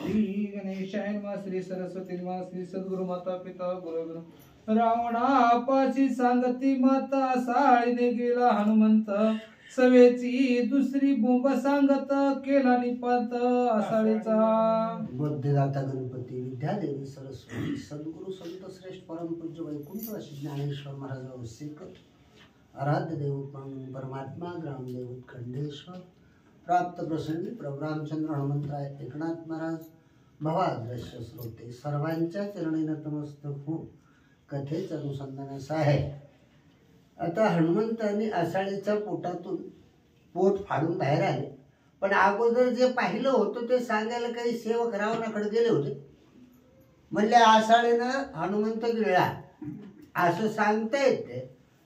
श्री गणेशाय नमः श्री सरस्वती नमः श्री सद्गुरु माता पिता गुरु रावणापाशी सांगती माता साळीने गेला हनुमंत सवेची दुसरी बोंब सांगत केला निपात आसाळीचा बुद्धिदाता गणपती विद्यादेवी सरस्वती सद्गुरु संत श्रेष्ठ परमपूज्य वैकुंठवासी ज्ञानेश्वर महाराज वसिक आराध्य दैवत परमात्मा ग्रामदैवत खंडेश्वर प्राप्त प्रसंगी प्रभू रामचंद्र हनुमंतराय एकनाथ महाराज भवादृश्य श्रोते सर्वांच्या चरणी नतमस्तक होऊन कथेचं अनुसंधानास आहे. आता हनुमंतांनी आषाढीच्या पोटातून पोट फाडून बाहेर आले, पण अगोदर जे पाहिलं होतं ते सांगायला काही सेवक रावणाकडे गेले होते. म्हणले आषाढीनं हनुमंत गिळला असं सांगता येते.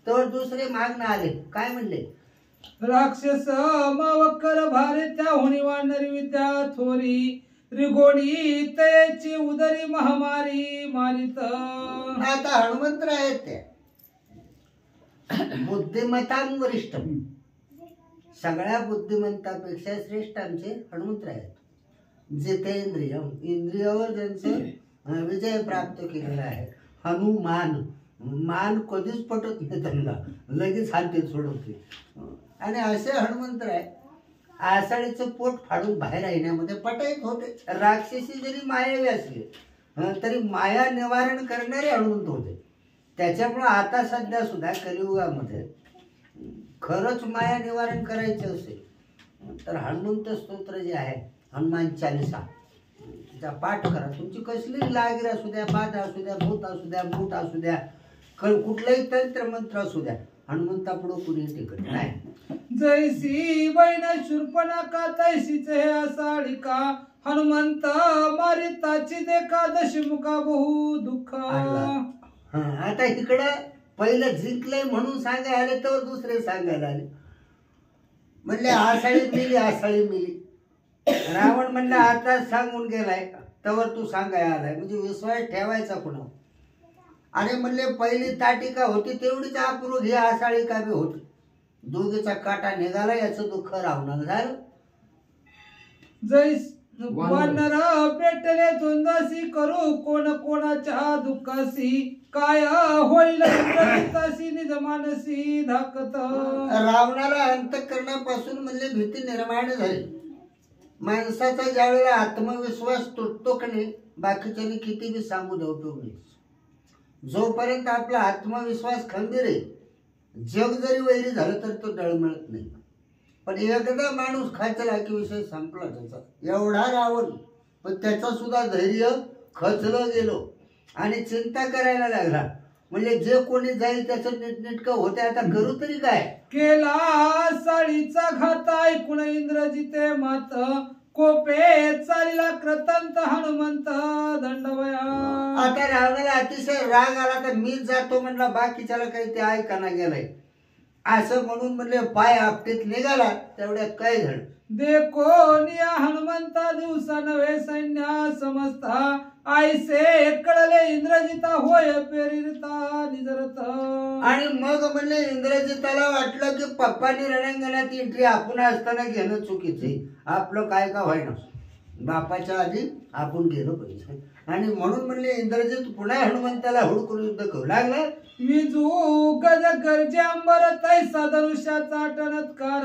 तर दुसरे मागणं आले, काय म्हणले? राक्षस मावकर भारे त्या होणी वाढणारी विद्या थोरी रिगोणी तयची उदरी महामारी मारित. आता हनुमंतराय आहेत ते बुद्धिमतांवरिष्ठ, सगळ्या बुद्धिमंतापेक्षा श्रेष्ठ आमचे हनुमंतराय आहेत. जितेंद्रिय इंद्रियावर ज्यांचं विजय प्राप्त केलेला आहे. हनुमान मान कधीच पटत नाही त्यांना, लगेच हाते सोडवते. आणि असे हनुमंतराय आषाढीचं पोट फाडून बाहेर येण्यामध्ये पटाईत होते. राक्षसी जरी मायावी असली तरी माया निवारण करणारे हनुमंत होते. त्याच्यामुळे आता सध्या सुद्धा कलियुगामध्ये खरंच माया निवारण करायचे असेल तर हनुमंत स्तोत्र जे आहे हनुमान चालिसा त्याचा पाठ करा. तुमची कसली लागीर असू द्या, बाधा असू द्या, भूत असू द्या, भूत असू द्या, कुठलाही तंत्र मंत्र असू द्या, हनुमंतापुढं कुणी टिकत नाही. जैसी बैन शूर्पणखा तैसीच हे आषाढिका हनुमंत मारिताची देखा दशमुखा बहु दुःख. आता इकडं पहिलं जिंकलंय म्हणून सांगायला आले तर दुसरे सांगायला आले. म्हणले आषाढी मिली, आषाढी मिली. रावण म्हणलं आता सांगून गेलाय तवर तू सांगायला आलाय, म्हणजे विश्वास ठेवायचा कुणा. आणि म्हणले पहिली ताटिका होती तेवढीच अपूर्व ही आषाढिका बी होती. दोघीचा काटा निघाला, याचं दुःख रावणार झालं. जैस वानर पेटले द्वंद्वासी करू कोण कोणाच्या दुःखासी काय होईल इंद्रजितासी निजमानसी धाकत. रावणाला अंतःकरणापासून म्हणजे भीती निर्माण झाली. माणसाचा ज्या वेळेला आत्मविश्वास तुटतो की नाही, बाकीच्यानी किती बी सांगू द्या उपयोग नाही. जोपर्यंत आपला आत्मविश्वास खंबीर आहे, जग जरी वैरी झालं तर तो डळमळत नाही. पण एकदा माणूस खचला की विषय संपला त्याचा. एवढा रावण, पण त्याचा सुद्धा धैर्य खचलं गेलो आणि चिंता करायला लागला. म्हणजे जे कोणी जाईल त्याचं नीटनेटकं होते, आता करू तरी काय. केला साळीचा घात ऐकून इंद्रजिते मात कोपे चालीला कृतंत हनुमंत दंडवया. आता रावणाला अतिशय राग आला, तर मीच जातो म्हणला, बाकीच्याला काही ते ऐकाना गेलाय असं म्हणून म्हणले पाय आपटीत निघाला. तेवढ्यात काय झालं? देखो निया हनुमंता दिवसा नवे सैन्य समजता आईसे कळले इंद्रजिता होय पेरिता निजरत. आणि मग म्हणले इंद्रजिताला वाटलं की पप्पानी रणांगणात एंट्री आपण असताना घेणं चुकीचं. आपलं काय का व्हायना, बापाच्या आधी आपण गेलो पाहिजे. आणि म्हणून म्हणले इंद्रजित पुन्हा हनुमंताला हुडकून युद्ध करू लागला. विजू गज गर्जे अंबर तैसा धनुष्याचा टणत्कार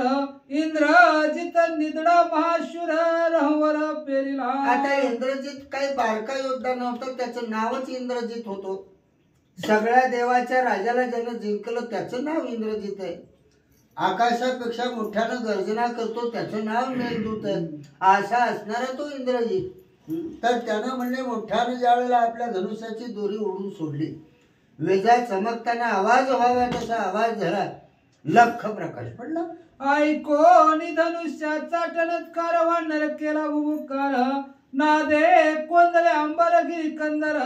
इंद्रजित निदडा महाशूर रहवर पेरिला. आता इंद्रजित काही बारका योद्धा नव्हता, त्याचं नावच इंद्रजित होतो. सगळ्या देवाच्या राजाला ज्यानं जिंकलं त्याचं नाव इंद्रजित आहे. आकाशापेक्षा मोठ्यानं गर्जना करतो त्याचं नाव मेघदूत आहे. असा असणारा तो इंद्रजित. तर त्यानं म्हणले मोठ्यानं ज्या वेळेला आपल्या धनुष्याची दोरी ओढून सोडली, विजा चमकताना आवाज व्हावा तसा आवाज झाला. लख प्रकाश पडला. ऐकोनी धनुष्याचा टणत्कार वानर केला भूकार नादे कोंदले अंबरगिरी कंदर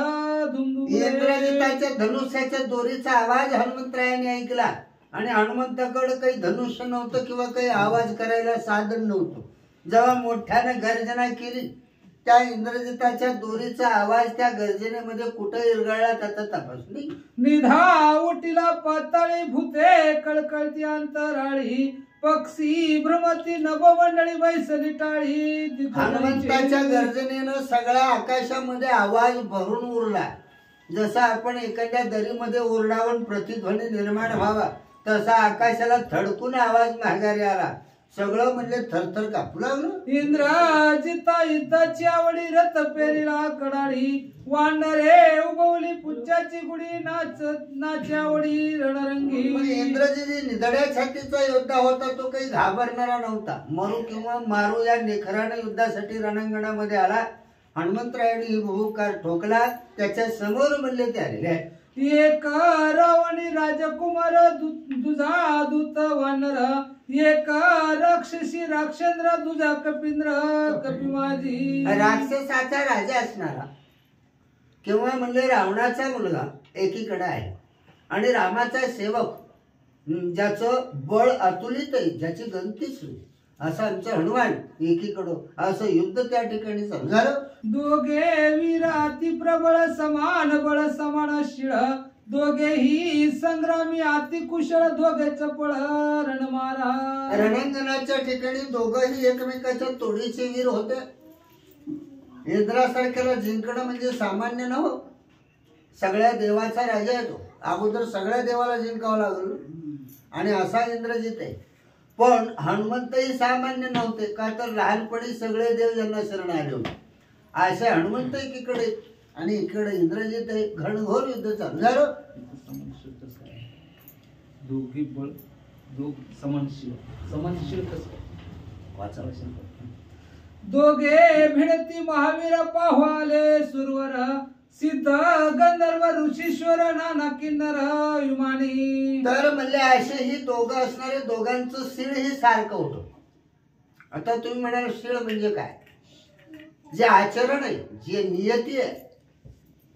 धुमधुम. इंद्रजिताच्या धनुष्याच्या दोरीचा आवाज हनुमंतरायाने ऐकला. आणि हनुमंताकडे काही धनुष्य नव्हतं किंवा काही आवाज करायला साधन नव्हतं. जेव्हा मोठ्याने गर्जना केली, त्या इंद्रजिताच्या दोरीचा आवाज त्या गर्जनेमध्ये कुठे इरगळला त्याचा तपास नाही. निधा उटीला पाताळी भूते कळकळती अंतराळी पक्षी भ्रमती नभमंडळी बैसली टाळी हनुमंताच्या गर्जनेनं सगळ्या आकाशामध्ये आवाज भरून उरला. जसा आपण एखाद्या दरीमध्ये ओरडावून प्रतिध्वनी निर्माण व्हावा तसा आकाशाला थडकून आवाज माघारी आला. सगळं म्हणजे थरथर कापू लागलं. इंद्राजिता युद्धाची आवडी रथ पेरीला कडाळी वानरे उगवली पुच्च्याची गुढी नाच्यावडी रणरंगी. इंद्रजी निधड्या छातीचा योद्धा होता. तो काही घाबरणारा नव्हता. मरू किंवा मारू या निखराने युद्धासाठी रणांगणामध्ये आला. हनुमंतरायांनी ही भूकार ठोकला. त्याच्या समोर म्हणले ते आलेले आहे. एक रावणी राजकुमार दुजा दूत वानर एक राक्षसी राक्षेंद्र दुजा कपिंद्र कपी माझी. राक्षसाचा राजा असणारा किंवा म्हणजे रावणाचा मुलगा एकीकडे आहे आणि रामाचा सेवक ज्याचं बळ अतुलित आहे, ज्याची गंतीच नाही, असं आमचं हनुमान एकीकडं. असं युद्ध त्या ठिकाणी झालं. दोघे वीर अति प्रबळ समान बळ समान शिळ दोघेही संग्रामी अति कुशळ दोघे चपळ रणमारा. रणांगणाच्या ठिकाणी दोघंही एकमेकाच्या तोडीचे वीर होते. इंद्रासारख्याला जिंकणं म्हणजे सामान्य नव्ह. सगळ्या देवाचा राजा आहे तो. अगोदर सगळ्या देवाला जिंकावं लागलं आणि असा इंद्रजित आहे. पण हनुमंतही सामान्य नव्हते. का तर लहानपणी सगळे देव ज्यांना शरण आले होते. असे हनुमंत एकीकडे आणि इकडे इंद्रजित आहे. घनघोर युद्ध चालू झालं. दोघी बळ समनशील दोघे भिडती महावीर पाहवाले सुरवर सिद्ध गंधर्व ऋषीश्वर नाना किन्नर विमानी. तर म्हणजे असे ही दोघं असणारे दोघांचं शिळ हे सारखं होतं. आता तुम्ही म्हणाल शिळ म्हणजे काय? जे आचरण आहे, जे नियती आहे,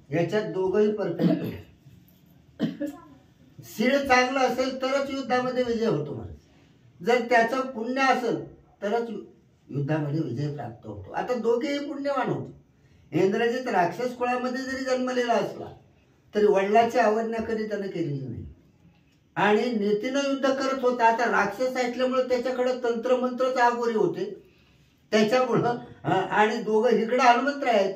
याच्यात दोघंही परफेक्ट. शिळ चांगलं असेल तरच युद्धामध्ये विजय होतो माणूस. जर त्याचं पुण्य असेल तरच युद्धामध्ये विजय प्राप्त होतो. आता दोघेही पुण्यवान होते. इंद्रजित राक्षस कुळामध्ये जरी जन्मलेला असला तरी वडिलाची अवज्ञा कधी त्यानं केलेली नाही आणि नीतीनं युद्ध करत होता. आता राक्षस असल्यामुळे त्याच्याकडे तंत्रमंत्रच आगोरी होते. त्याच्यामुळं आणि दोघं इकडे हनुमंत आहेत.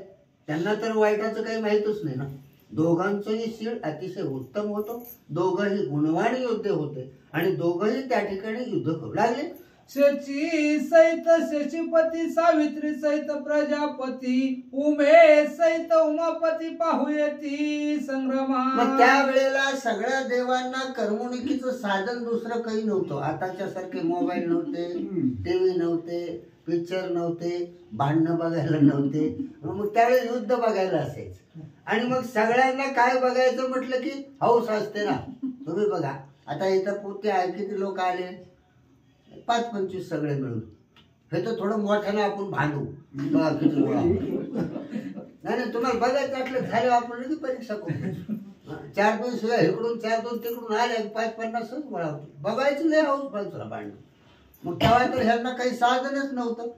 त्यांना तर वाईटाचं काही माहीतच नाही ना. दोघांचंही शिळ अतिशय उत्तम होतं. दोघंही गुणवान योद्धे होते आणि दोघंही त्या ठिकाणी युद्ध करू लागले. शची सहित शशीपती सावित्री सहित प्रजापती उमेश सहित उमापती पाहू येती संग्रामा. मग त्यावेळेला सगळ्या देवांना करमणुकीचं साधन दुसरं काही नव्हतं. आताच्या सारखे मोबाईल नव्हते, टीव्ही नव्हते, पिक्चर नव्हते, भांडणं बघायला नव्हते. मग त्यावेळेस युद्ध बघायला असायचं. आणि मग सगळ्यांना काय बघायचं म्हटलं की हौस असते ना. तुम्ही बघा आता इथं पोते आहे, किती लोक आले, 5-25 सगळे मिळून. हे तर थोडं मोठ्यानं आपण भांडू. किती गोळा नाही तुम्हाला बघायचं म्हटलं झालं आपण लगेच परीक्षा करू. 4-2 शिवाय इकडून 4-2 तिकडून आले 5-50 गोळा होतो. बघायचं लय हौस बाजूला भांडणं. मग तेव्हा तर ह्यांना काही साधनच नव्हतं.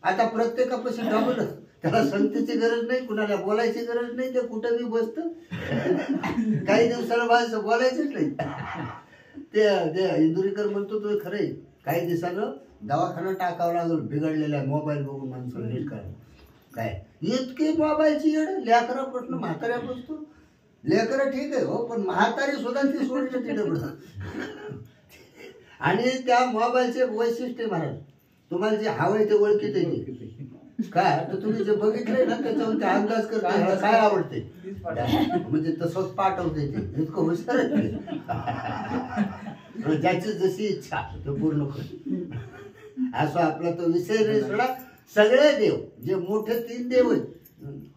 आता प्रत्येकापाशी डबलच. त्याला संगतीची गरज नाही, कुणाला बोलायची गरज नाही. ते कुठंही बसत. काही दिवसाला माझं बोलायचंच नाही. ते इंदुरीकर म्हणतो तो खरंय. काही दिवसानं दवाखाना टाकावं लागल. बिघडलेला मोबाईल बघून माणसं नीट करायला. काय इतकी मोबाईलची येड. लेकरापासून म्हाताऱ्यापासून. लेकरं ठीक आहे हो, पण म्हातारी सुद्धा ती सोडली तिथे. आणि त्या मोबाईलचे वैशिष्ट्य महाराज तुम्हाला जे हवंय ते ओळखीत येते काय. तर तुम्ही जे बघितलंय ना त्याच्यावर अंदाज करता काय आवडते म्हणजे तसंच पाठवते. ते इतकं हुशार आहे. ज्याची जशी इच्छा तो पूर्ण कर. असं आपला तो विषय नाही सोडा. सगळे देव जे मोठे 3 देव आहेत,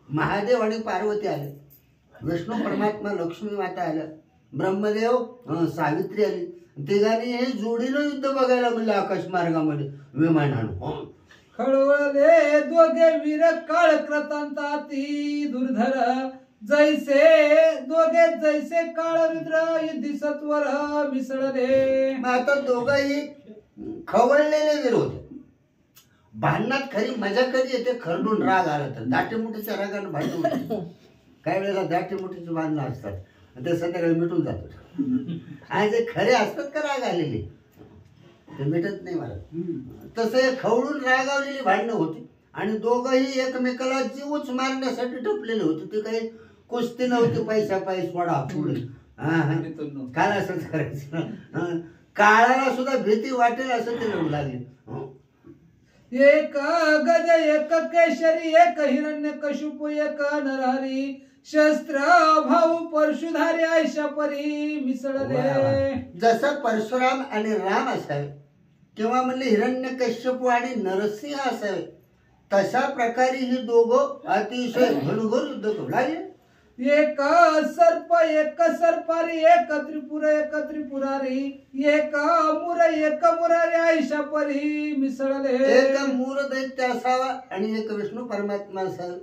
महादेव आणि पार्वती आले, विष्णू परमात्मा लक्ष्मी माता आल्या, ब्रह्मदेव सावित्री आली. तिघांनी हे जोडीनं युद्ध बघायला म्हणजे आकाश मार्गामध्ये विमान आणून. खळवळले दोघे वीर काळ क्रतांताती दुर्धर जैसे दोघे जैसे काळ रुद्र युद्धी सत्वर मिसळले. आता दोघंही खवळलेले वीर होते. भांडणात खरी मजा कधी येते खरडून राग आला तर. दाटीमुठीच्या रागानं भांडण. काही वेळेला दाटीमुठीची भांडणं असतात ते संध्याकाळी मिटून जातात. आणि जे खरे असतात का राग आलेले ते मिटत नाही मला. तसं खवळून रागावलेली भांडणं होती आणि दोघंही एकमेकाला जीवच मारण्यासाठी टपलेले होते. ते काही कुस्ती नव्हती पैसा पैस वडा पुढे. काल असंच करायचं. काळाला सुद्धा भीती वाटेल असं ते लढू लागले. एक गज एक केशरी एक हिरण्य कशुप एक नरहरी शस्त्र भाऊ परशुधारी आयशा परी मिसळले. जसं परशुराम आणि राम असावे किंवा म्हणले हिरण्यकश्यप आणि नरसिंह असावे तशा प्रकारे ही दोघं अतिशय घनघोर युद्ध करू लागले. एक सर्प एक सर्पारी एक त्रिपुर एक त्रिपुरारी एक मुरारी आयशा परी मिसळले. एक मूर दैत्य असावा आणि एक विष्णू परमात्मा असावा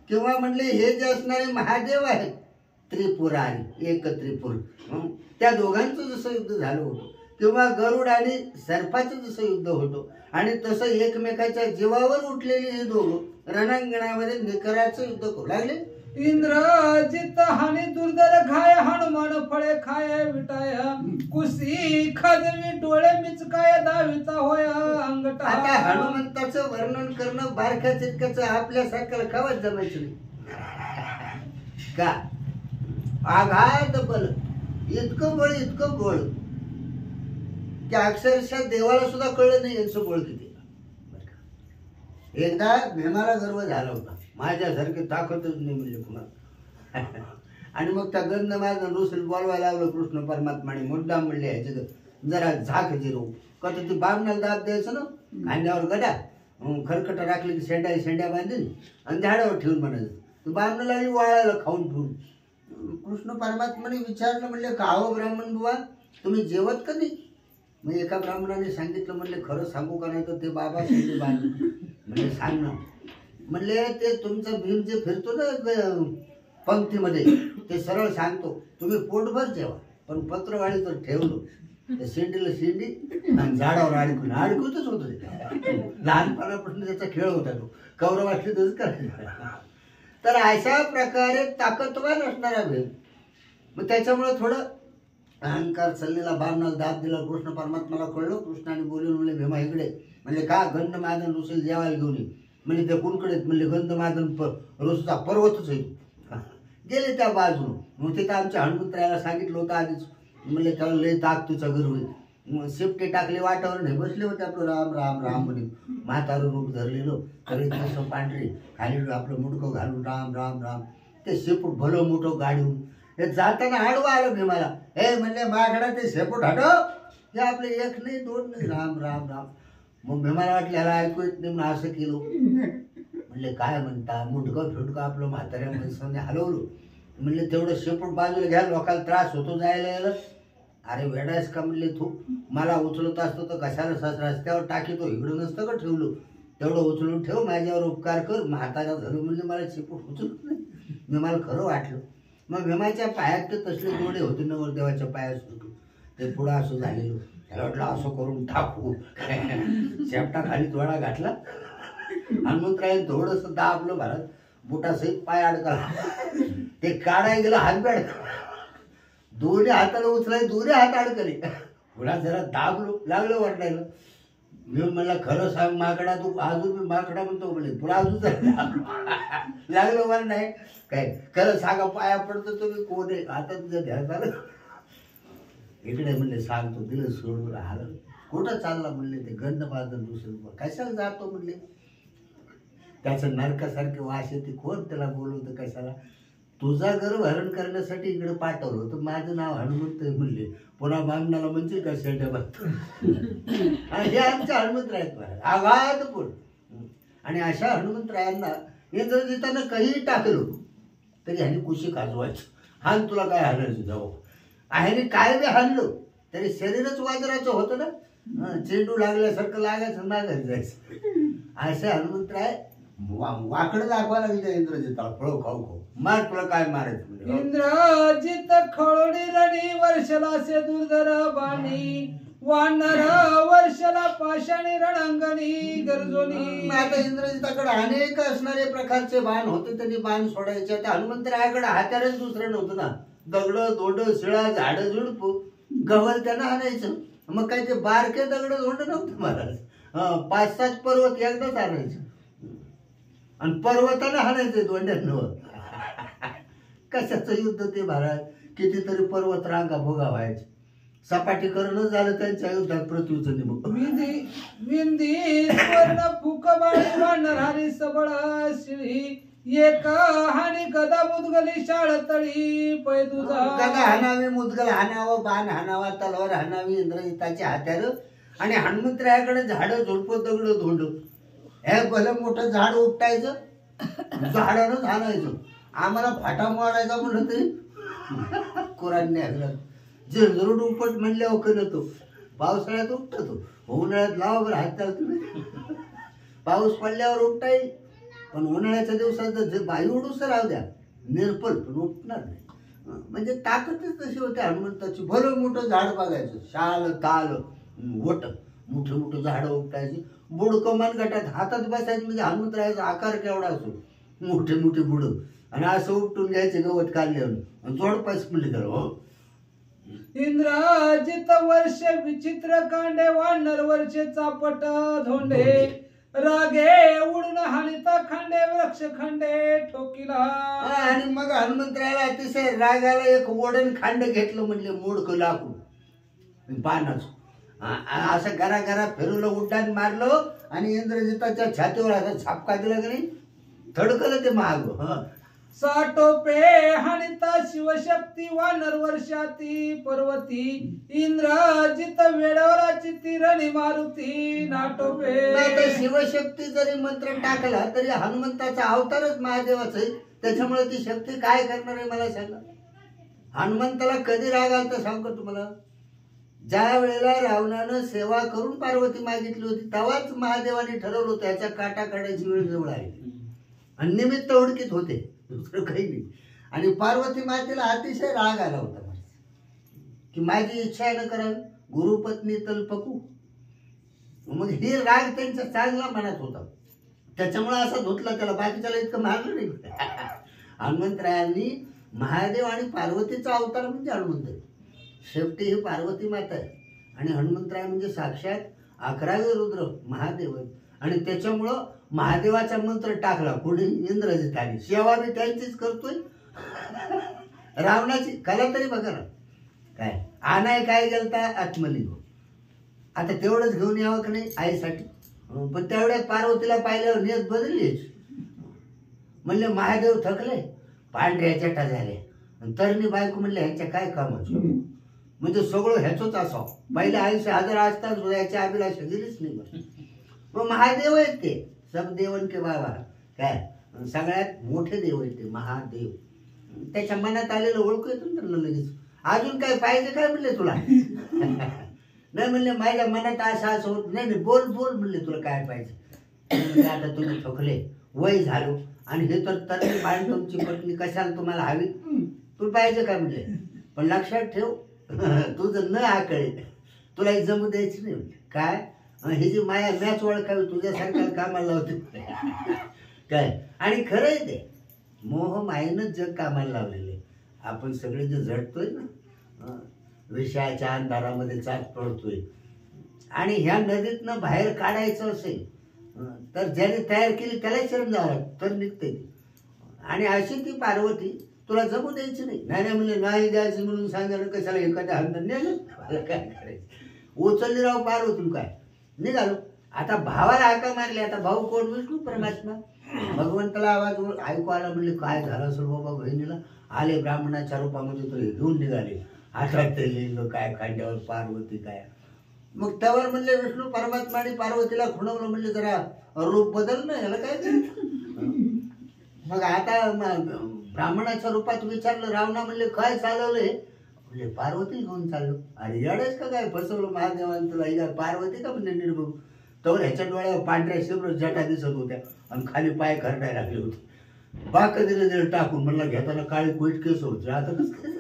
किंवा म्हणले हे जे असणारे महादेव आहेत त्रिपुरारी एक त्रिपुर त्या दोघांचं जसं युद्ध झालं होतं किंवा गरुड आणि सर्पाचं जसं युद्ध होतं आणि तसं एकमेकाच्या जीवावर उठलेली हे दोघं रणांगणामध्ये निकराचं युद्ध करू लागले. इंद्रजित हानी दुर्धर खाय हनुमान फळे खाय विटाय कुशी खाजवी डोळे मिचकाय दाविता होय अंगठा. आता हनुमंताचं वर्णन करणं बारक्या चिटक्याचं आपल्यासारख्याला खावत जमायचं नाही का. आघात बल इतकं बळ की अक्षरशः देवाला सुद्धा कळलं नाही यांचं बळ किती. एकदा भीमाला गर्व झाला होता माझ्यासारखी ताकदच नाही म्हणजे कुणाला. आणि मग त्या गंधमार्ग ऋषीला बोलवायला लागलो कृष्ण परमात्माने मुद्दाम म्हणले ह्याचे जरा झाक जिरो कसं ती बामणाला दाब द्यायचं ना खांद्यावर गडा खरकट राखली की शेंड्या बांधून आणि झाडावर ठेवून म्हणायचं बामणाला लागली वाळायला खाऊन ठेवून. कृष्ण परमात्माने विचारलं म्हणले का हो ब्राह्मण बुवा तुम्ही जेवत कधी. मग एका ब्राह्मणाने सांगितलं म्हणले खरं सांगू का नाही तर ते बाबा शेंडे बांधून म्हणजे सांग ना. म्हणले ते तुमचं भीम जे फिरतो ना पंक्तीमध्ये ते सरळ सांगतो तुम्ही पोटभर जेवा पण पत्रवाळी तर ठेवलो त्या शेंडीला शेंडी आणि झाडावर अडकूतच होतो ते. लहानपणापासून त्याचा खेळ होता तो कौरव असले तसंच करायचं. तर अशा प्रकारे ताकदवान असणारा भीम. मग त्याच्यामुळे थोडं अहंकार चाललेला बामणाला दाब दिला. कृष्ण परमात्माला कळलं. कृष्णाने बोलून म्हणले भीमा इकडे. म्हणले का गंधमादन ऋषीला जेवायला घेऊन ये. म्हणजे त्या कुणकडे म्हणले गंधमादन ऋषीचा पर्वतच आहे. गेले त्या बाजून. मग तिथं आमच्या हनुमंतरायाला सांगितलं होतं आधीच. म्हणले त्याला लय ताकदीचा गर्व आहे. शिपटे टाकले वाटावर नाही बसले होते आपलं राम राम राम म्हणे म्हातारं रूप धरलेलं सगळे तसं पांढरे खाली आपलं मुडकं घालून राम राम राम. ते शेपूट भलं मोठं गाडून हे जाताना आडवा आलं भीमाला. हे म्हणले माझ्याकडे ते शेपूट हटव. हे आपले एक नाही दोन नाही राम राम राम. मग भीमाला वाटलं ह्याला ऐकू येत नाही म्हणून असं केलं. म्हणले काय म्हणता मुंडकं फिटकं आपलं म्हाताऱ्या माणसाने हलवलं. म्हणले तेवढं शेपूट बाजूला घ्या लोकांना त्रास होतो जायला यायला. अरे वेडायस का म्हणले तू मला उचलत असतो तर कशाला रस्त्यावर टाकीतो इकडं नसतं का ठेवलं. तेवढं उचलून ठेव माझ्यावर उपकार कर. म्हातारा झालं म्हणले मला शेपूट उचलत नाही. भीमाला खरं वाटलं. मग भीमाच्या पायात ते तसले जोडे होते नवरदेवाच्या पायात सुटू ते पुढं असं झालेलं. त्याला वाटलं असं करून टाकू. शेपटा खाली थोडा घातला. हनुमंतराय थोडंसं दाबलं भारत बुटासहित पाय अडकला. ते काढाय गेलं हातबॅड दोन्ही हाताला उचलाय दोन्ही हात अडकले. पुढा जरा दाबलो लागलं वाटायला. मी म्हणला खरं सांग माकडा तू अजून मी माकडा म्हणतो म्हणले पुढे अजून लागलं मला नाही काय खरं सांगा पाया पडतो तुम्ही कोण आहे आता तुझं ध्यान झालं इकडे म्हणले सांगतो दिलं सोडून राहिलं. कुठं चालला म्हणले ते गंधमादन दुसरं कशाला जातो म्हणले. त्याचं नरकासारखे वास येते कोण त्याला बोलवतं कशाला. तुझा गर्व हरण करण्यासाठी इकडे पाठवलं होतं. माझं नाव हनुमंत म्हणले पुन्हा बामणाला म्हणतील का शेंड्या बघतो. हे आमच्या हनुमंतरायात आघात कोण. आणि अशा हनुमंतरायांना इंद्रजितानं काही टाकलं तरी ह्याने कुशी काजवायचं. हान तुला काय हाणायचं जाऊ. ह्याने काय बी हाणलं तरी शरीरच वाजराचं होतं ना. चेंडू लागल्यासारखं लागायचं माघारी जायचं. असे हनुमंतराय वाकडं दाखवा लागले इंद्रजिताला फळ खाऊ खाऊ मार तुला काय मारायचं. इंद्रजित खळोडी रणी वर्षला से दुर्धर बाणी वानर वर्षला पाषाणी रणांगणी गरजोनी. आता इंद्रजिताकडे अनेक असणारे प्रकारचे बाण होते. त्यांनी बाण सोडायचे. त्या हनुमंतरायाकडे हात्यारच दुसरं नव्हतं ना. दगड दोड शिळा झाड झुडप गवल त्यांना आणायचं मग काय ते बारके दगड धोंड नव्हतं महाराज. 5-7 पर्वत एकदाच आणायचे आणि पर्वताला हाणायचे दोंड्यांवर. कशाचं युद्ध ते महाराज. कितीतरी पर्वत रांगा भोगा व्हायचे. सपाटीकरणच झालं त्यांच्या युद्धात पृथ्वीचं निमक. विंदी स्वर्ण फुकबाळी वानरहारी सबळ शिळी एक हानी गदा मुदगली शाळ तळी पैदुजा. गदा हाणावी, मुदगल हाणावं, बाण हाणावा, तलवार हाणावी, इंद्रजिताचे हत्यार. आणि हनुमंतरायाकडे झाडं झुडपं दगड धोंड. हे भलं मोठं झाड उपटायचं, झाडानंच हाणायचं. आम्हाला फाटा मारायचा म्हणलं तरी कुरांनी हागला. झुरझुरून उपट म्हणले ओकन तो. पावसाळ्यात उपटतो, उन्हाळ्यात लावा बरं हात चालतो. पाऊस पडल्यावर उपटा येईल, पण उन्हाळ्याच्या दिवसात वायू उडूस राहू द्या, निर्पल पण उपटणार नाही. म्हणजे ताकदच तशी होती हनुमंताची. भलं मोठं झाड बघायचं, शाल ताल वट, मोठं मोठं झाडं उपटायची. बुडकं मनगटात हातात बसायचं म्हणजे हनुमंतरायाचा आकार केवढा असो, मोठे मोठे बुड. आणि असं उपटून घ्यायचे गवत काढल्यावर जोडपास म्हणले तर. हो इंद्रजित वर्ष विचित्र कांडे वानर वर्षे चापट धोंडे रागे उडून हानिता खांडे वृक्ष खंडे ठोकिला. आणि मग हनुमंतरायाला अतिशय रागाला एक ओढण खांड घेतलं म्हणले मोडकं लाकूड पानाचं. असं घरा घरा फिरवलं, उड्डाण मारलं आणि इंद्रजिताच्या छातीवर असा छापका दिला की नाही, थडकलं ते महाग. साटोपे हानिता शिवशक्ती वानर वर्षाती पर्वती इंद्रजित वेळवराची तिरणी मारुती नाटोपे. शिवशक्ती जरी मंत्र टाकला तरी हनुमंताचा अवतारच महादेवाचा आहे. त्याच्यामुळे ती शक्ती काय करणार आहे मला सांगा. हनुमंताला कधी राग आला तर सांगतो तुम्हाला. ज्या वेळेला रावणानं सेवा करून पार्वती मागितली होती तेव्हाच महादेवाने ठरवलं होतं याच्या काटा काढायची वेळ जवळ आहे. आणि निमित्त ओळखीत होते, दुसरं काही नाही. आणि पार्वती मातेला अतिशय राग आला होता की माझी इच्छा न करावी, गुरुपत्नी तल्पकू. मग ही राग त्यांच्या चांगला मनात होता, त्याच्यामुळे असा धुतला त्याला. बाकीच्याला इतकं मारलं नाही. हनुमंतरायांनी महादेव आणि पार्वतीचा अवतार म्हणजे हनुमंत. शेवटी ही पार्वती माता आहे आणि हनुमंतराय म्हणजे साक्षात 11वे रुद्र महादेव आहे. आणि त्याच्यामुळं महादेवाचा मंत्र टाकला पुढे इंद्रजिताने. सेवा मी त्यांचीच करतोय. रावणाची कला तरी बघा ना, काय आणाय काय गेलता आत्मलिंग. आता तेवढंच घेऊन यावं की नाही आईसाठी. पण तेवढ्यात पार्वतीला पाहिल्यावर नियत बदललीच. म्हणले महादेव थकले, पांढऱ्या चटा झाले. तरणी बायको म्हणले ह्यांच्या काय कामाचं, म्हणजे सगळं ह्याचंच असावं. पहिले 80,000 असतात याच्या अभिलाषा गेलीच नाही. मग महादेव आहेत ते, सब देवन के बाबा. काय सगळ्यात मोठे देव आहेत ते महादेव. त्याच्या मनात आलेलं ओळखू येतो ना त्यांना लगेच. अजून काय पाहिजे काय म्हणले तुला. नाही म्हणले माझ्या मनात असं होत नाही. बोल बोल म्हणले तुला काय पाहिजे. आता तुम्ही थकले, वय झालो आणि हे तर तरी बाळ तुमची पत्नी कशाला तुम्हाला हवी, तुला पाहिजे काय म्हणले. पण लक्षात ठेव तुझं न आकळे, तुला एक जमू द्यायची नाही. काय ही जी माया मॅच ओळखावी तुझ्यासारख्या कामाला होते. काय आणि खरं आहे ते, मोह मायेनंच जग कामाला लावलेले. आपण सगळे जे झटतोय ना विषयाच्या अंधारामध्ये चाच पडतोय. आणि ह्या नदीतनं बाहेर काढायचं असेल तर ज्याने तयार केली त्याला शरण जावं तर निघते. आणि अशी ती पार्वती तुला जमू द्यायची नाही. नाही म्हणले नाही द्यायचं म्हणून सांगायला कशाला एखाद्या हंतर नेलं मला काय करायचं. उचलली राव पार्वती काय निघालो. आता भावाला हाका मारले. आता भाऊ कोण, विष्णू परमात्मा. भगवंताला आवाज ऐकू आला. म्हणले काय झालं असेल बाबा बहिणीला. आले ब्राह्मणाच्या रूपामध्ये तो घेऊन निघाले. हातात ते लिंग काय, खांद्यावर पार्वती काय. मग त्यावर म्हणले विष्णू परमात्माने पार्वतीला खुणवलं. म्हणले जरा रूप बदल ना, याला काय करायचं. मग आता ब्राह्मणाच्या रूपात विचारलं. रावणा म्हणले काय चालवलंय. म्हणजे पार्वती घेऊन चाललो. अरे येडेस का काय, फसवलं महादेवाने तुला. इला पार्वती का म्हणजे निर्भव. तर ह्याच्या डोळ्यावर पांढऱ्या शिब्र जटा दिसत होत्या आणि खाली पाय खरडायला लागले होते. बाक दिलं टाकून. म्हणलं घेताना काळी कोईट केस होते. आता कसं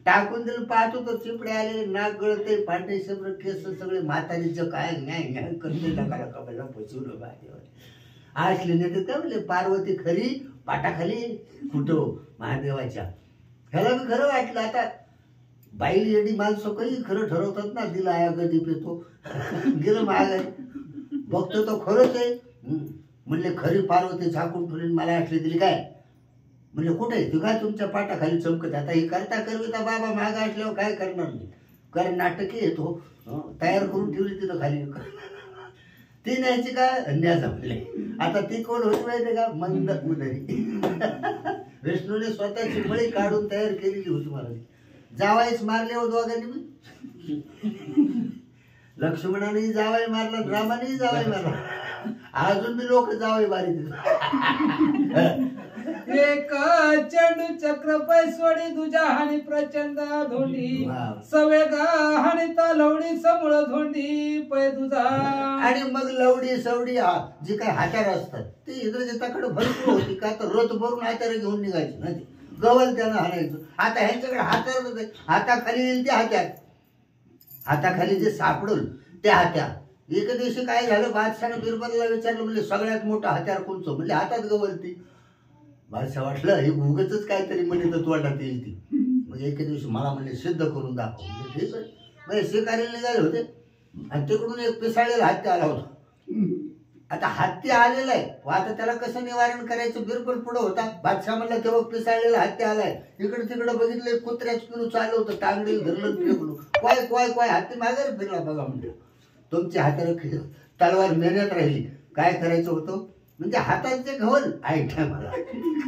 टाकून दिलं. पाहतो तर चिपडे आले, नाक गळते, पांढरे शिब्र केस सगळे. म्हातारीचं काय न्याय न्याय करते नका कबायला फसवलं महादेवाने. असले नाही तर म्हणले पार्वती खरी पाटाखाली कुठं महादेवाच्या. ह्याला मी खरं वाटलं. आता बाईल येडी माणसं काही खरं ठरवतात ना, दिला आया कधी पेतो गेलं महाग आहे, बघतो तो खरंच आहे. म्हणले खरी पार्वती झाकून ठेवली मला आठली दिली काय? म्हणजे कुठे तू काय तुमच्या पाटाखाली चमकत? आता ही करता करविता बाबा महाग असल्यावर काय करणार नाही, कारण नाटकी येतो तयार करून ठेवली तिथं खाली. ती न्यायची काय अन्याय जमले. आता ती कोण होती माहिती का? मंद उदरी. विष्णूने स्वतःची बळी काढून तयार केलेली होती महाराज. जावाईच मारले हो दोघांनी. लक्ष्मणानेही जावाई मारला, रामानेही जावाई मारला, अजून मी लोक जावाई मारी. एक चेंडू चक्र पैसवडी दुजा हानी प्रचंड धोंडी सवेगा हानिता लवडी समूळ धोंडी पै दुजा. आणि मग लवडी सवडी जी काही हातार असतात ते इंद्रजिताकडे भरपूर होती का, तर रथ भरून हातार घेऊन निघायची ना, ते गवल त्यानं हाणायचं. आता ह्यांच्याकडे हातार होते, हाताखाली येईल ते हात्यात, हाताखाली जे सापडल त्या हात्या. एके दिवशी काय झालं, बादशाहनं बिरबलला विचारलं, म्हणजे सगळ्यात मोठं हत्यार कोणचं? म्हणजे हातात गवलती. बादशाह वाटलं हे उगच काहीतरी म्हणजे तर तोंडात येईल ती. म्हणजे एके दिवशी मला म्हणले सिद्ध करून दाखव. म्हणजे ठीक आहे, म्हणजे शिकारीला निघाले होते आणि तिकडून एक पिसाळलेला हत्ती आला होता. आता हत्ती आलेला आहे, आता त्याला कसं निवारण करायचं? बिरबल पुढं होता. बादशाह म्हणला तेव्हा पिसाळलेला हत्ती आलाय. इकडे तिकडे बघितलं, कुत्र्याच पिलू चालू होतं, टांगडीला धरलं फेकलो, क्वाय क्वाय क्वाय, हत्ती मागे फिरला. बघा म्हणजे तुमची हाताला तलवार मेहनत राहिली, काय करायचं होतं? म्हणजे हातात जे घवल ऐकलं मला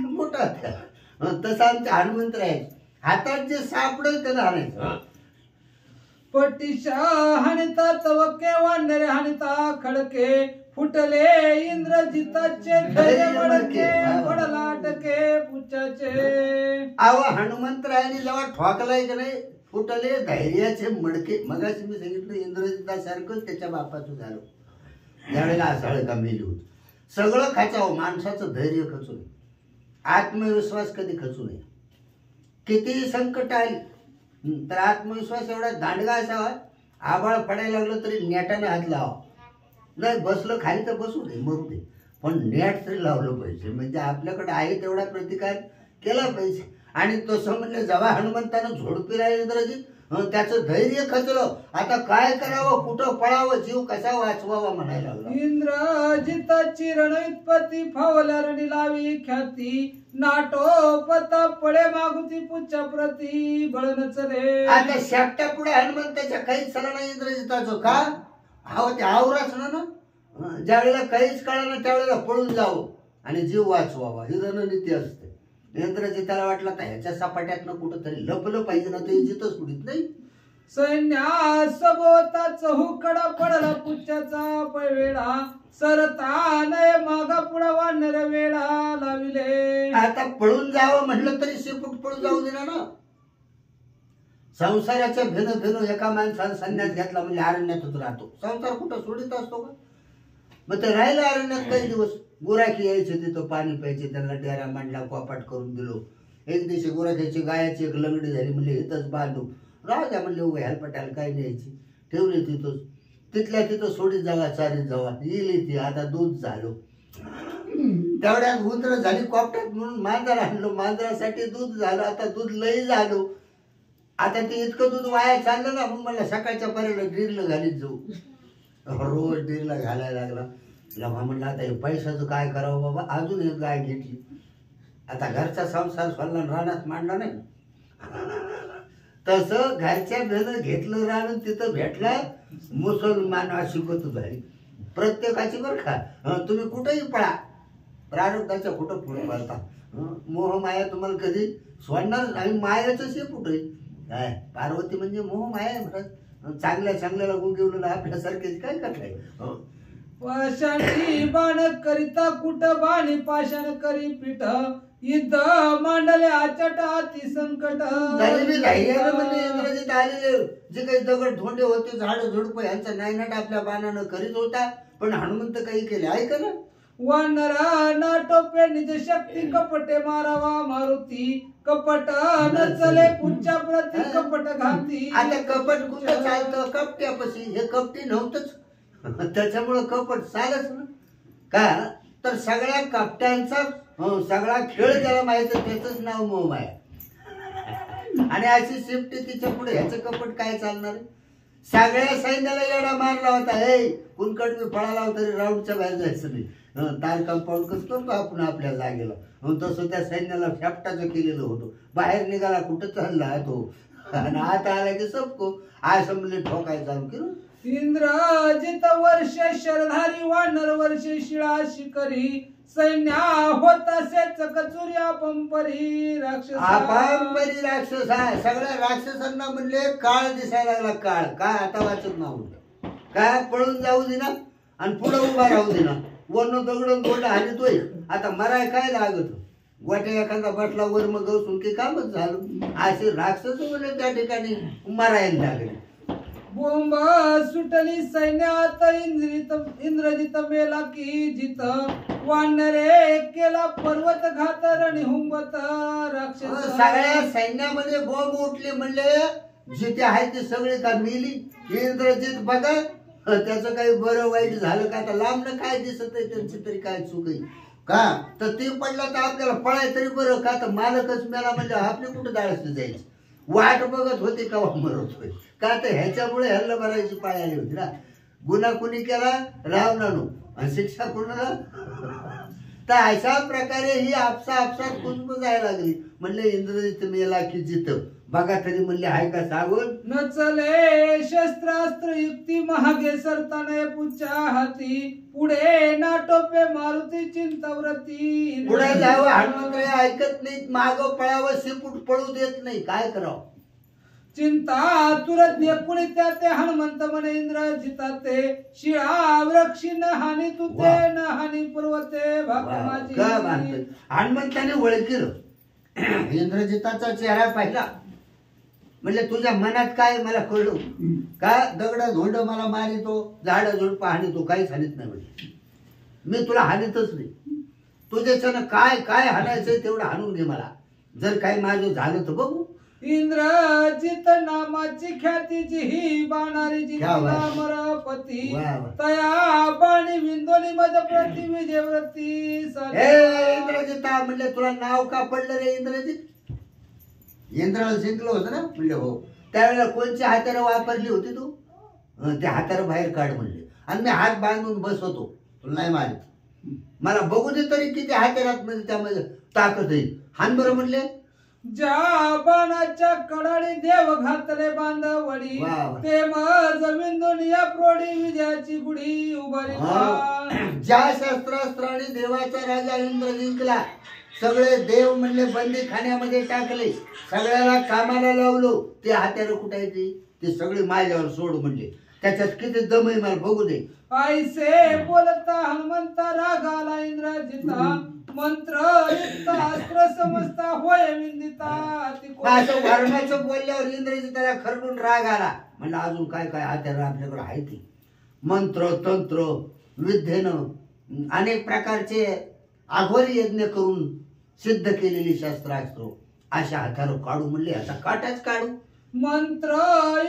मोठं हत्यार. तसं आमच्या हनुमंत राहायचं, हातात जे सापडल त्याला आणायचं. पटिशा हानिता तवके वानरे हानिता खडके फुटले इंद्रजिताचे धैर्य मडके पडला अटके पुच्छाचे. आवा हनुमंतरायाने जेव्हा ठोकलाय की नाही, फुटले धैर्याचे मडके. मगाशी मी सांगितलं इंद्रजितासारखंच त्याच्या बापाचं झालं. त्यावेळेला आसाळ का मेली होती. सगळं खचावं, माणसाचं धैर्य खचू नये, आत्मविश्वास कधी खचू नये. कितीही संकट आली तर आत्मविश्वास एवढा दांडगा असावा, आभाळ पडायला लागलं तरी नेटाने हात लावा. नाही बसलं खाली तर बसू दे, मरू दे, पण नेट तरी लावलं पाहिजे. म्हणजे आपल्याकडे आहे तेवढा प्रतिकार केला पाहिजे. आणि तसं म्हणलं जेव्हा हनुमंतानं झोडपी राहील इंद्रजित, त्याचं धैर्य खचलं. आता काय करावं, कुठं पळावं, जीव कसा वाचवावा म्हणायला लागला. इंद्रजिताची रणोत्पत्ती फावल्या रणी लावी ख्याती नाटो पता पळे मागुती पुच्छ प्रती बळन चले. आता शेपट्या पुढे हनुमंताच्या काहीच चला नाही इंद्रजिताचं. का? ते आवराच ना, ज्या वेळेला काहीच कळलं ना त्यावेळेला पळून जावं आणि जीव वाचवावा, ही रणनीती असते. इंद्रजिताला वाटलं तर ह्याच्या सपाट्यातनं कुठंतरी लपलं पाहिजे ना, ते जिथंच कुठीत नाही. सैन्या सभोवता चहूकडा पडला पुच्छाचा पैवेळा सरता नय मागा पुढा वानर वेळा लाविले. आता पळून जावं म्हटलं तरी शेपूट पळून जाऊ दिला ना. संसाराच्या भेन भेन एका माणसानं संन्यास घेतला म्हणजे अरण्यातच राहतो. संसार कुठं सोडित असतो का? मग ते राहिलं अरण्यात काही दिवस. गुराखी यायचे, तिथं पाणी प्यायचे, त्यांना डेरा मांडला, कपाट करून दिलो. एक दिवशी गुराख्याची गायाची एक लंगडी झाली, म्हणजे इथंच बांधू, राहू द्या म्हणले, उभे हेलपटायला काही न्यायची, ठेवली तिथंच. तिथल्या तिथं सोडीत जावा, चारीत जावा, येईल ती. आता दूध झालो, तेवढ्यात उंदर झाली कॉपट्यात म्हणून मांजर आणलो, मांजरासाठी दूध झालं. आता दूध लई झालो. आता ते इतकं दूध वाया चाललं ना, मग मला सकाळच्या पर्यंत ड्रिलला घालीत जाऊ. रोज ड्रिलला घालायला लागला. लव्हा म्हणलं आता हे पैशाचं काय करावं बाबा. अजून एक गाय घेतली. आता घरचा संसार सोडला, रानात मांडला नाही. तसं घरच्या भेन घेतलं रान, तिथं भेटला मुसलमान अशी गत झाली प्रत्येकाची. बरं का, तुम्ही कुठेही पळा, प्रारब्धाच्या कुठं पुढे पळता. मोह माया तुम्हाला कधी सोडणार. आणि मायाचं शेपूट आहे काय, पार्वती म्हणजे मोह माया आहे म्हणत. चांगल्या चांगल्याला गुंगिवलेला आपल्यासारखेच काय करताय. पाषाणी बाण करिता कुट बाणी पाषाण करी पीठ युद्ध मांडले आचट अति संकट. इंद्रजित आलेले जे काही दगड धोंडे होते, झाड झुडप यांचा नायनाट आपल्या बाणानं करीत होता, पण हनुमंत काही केले ऐका ना. वानरा नाटोपे निज शक्ती कपटे मारावा मारुती कपट न चले पुच्च्या प्रती कपट घाती. आता कपट कुठं चालतं? कपट्यापाशी. हे कपटी नव्हतंच, त्याच्यामुळं कपट चालच ना. का तर सगळ्या कपट्यांचा सगळा खेळ त्याला माहित, त्याच नाव मोहमाया. आणि अशी शिफ्टी तिच्या पुढे ह्याचं कपट काय चालणार आहे? सगळ्या सैन्याला येडा मारला होता. हे कुणकड मी पळाला होता तरी राऊंडच्या बाहेर जायचं नाही. तार कंपाऊंड कसं करतो आपण आपल्या जागेला, तसं त्या सैन्याला शापटाचं केलेलं होतं. बाहेर निघाला कुठं चालला तो, आणि आता आला की सबको असं म्हणजे ठोकाय चालू केलं. इंद्रजित वर्ष शरधारी वानर वर्ष शिळा शिकरी सैन्या होतासे कचुर्या पंपरी राक्षस अपांपरी राक्षस आहे. सगळ्या राक्षसांना म्हणले काळ दिसायला लागला. काळ काय आता वाचत नव्हतं. काय पळून जाऊ देना आणि पुढे उभा राहू देना. वरण दगडून गोटा हाणतोय. आता मराय काय लागत, वाटे एखादा बसला वर मग गवसून की कामच झालं. असे राक्षस म्हणले त्या ठिकाणी मरायला लागले. बोंब सुटली सैन्यात इंद्रजित मेला की जित वानरे केला पर्वत घात रणिहुंबत राक्षस सगळ्या सैन्यामध्ये बोंब उठले. म्हणले जिथे आहे ते सगळे का मिली. इंद्रजित बघा त्याचं काही बरं वाईट झालं का, आता लांबनं काय दिसत आहे त्यांची तरी काय चूक आहे का, तर ते पडलं तर आपल्याला पळाय तरी बरं का, तर मालकच मेला म्हणजे आपले कुठं डाळसली जायची. वाट बघत होते का मरत होय का, तर ह्याच्यामुळे ह्याला भरायची पाळी आली होती ना. गुन्हा कुणी केला? रावणानं. आणि शिक्षा कुणाला? तर अशा प्रकारे ही आपसात कुंभ जायला लागली. म्हणले इंद्रजित मेला की जित बघा तरी म्हणले आहे का सांगून. न चले शस्त्रास्त्र युक्ती महागे सरताने पुच्या हाती पुढे नाटोपे मारुती चिंताव्रती. पुढे जावं हनुमंत ऐकत नाहीत. माग पळावं शिपूट पळू देत नाही. काय करावं? चिंता तुरज्ञ कुणी त्या ते हनुमंत म्हणे इंद्रजिता ते शिळा वृक्षी न हानी तुते न हानी पर्वते भागमाजी. हनुमंताने ओळखलं इंद्रजिताचा चेहरा पाहिला. म्हणले तुझ्या मनात काय मला कळलं का, दगड धोंड मला मारितो, झाड झुडपं हानितो, काहीच हानीत नाही. म्हणजे मी तुला हानीतच नाही. तुझ्याच्यानं काय काय हाणायचंय तेवढं हाणून घे मला. जर काही माझं झालं तर बघू. इंद्रजित नामाची ख्यातीची ही बाणारी मरपती तया बाणी विंदोली मज प्रति विजयव्रती. इंद्रजिता म्हणले तुला नाव का पडलं रे इंद्रजित? इंद्राला जिंकलं होतं ना. म्हणले हो. त्यावेळेला कोणची हातार वापरली होती तू? ते हातार बाहेर काढ म्हणले. आणि मी हात बांधून बसवतो, तुला नाही मारित. मला बघू दे तरी किती हातारात म्हणजे त्यामध्ये ताकद येईल. हान बरं म्हणले. ज्या बाणाच्या कडाळी देव घातले बांधवडी ते मज विंदोनिया प्रोडी विजयाची गुढी उभारी. ज्या शस्त्रास्त्राने देवाचा राजा इंद्र जिंकला, सगळे देव म्हणले बंदी खाण्यामध्ये टाकले, सगळ्याला कामाला लावलो. ते हात्याला कुठायचे ते सगळे माझ्यावर सोड म्हणले. त्याच्यात किती दम आहे मला बघू दे. ऐसे बोलता हनुमंता रागाला इंद्रजिता मंत्र अस्त्र समजता होय विंदिता. असं वर्णाचं बोलल्यावर इंद्रजिताला खरडून राग आला. म्हणलं अजून काय काय हात्यार आपल्याकडे आहे ती. मंत्र तंत्र विद्येनं अनेक प्रकारचे आघोरी यज्ञ करून सिद्ध केलेली शस्त्रास्त्र अशा हातावर काढू म्हणले. आता काटाच काढू. मंत्र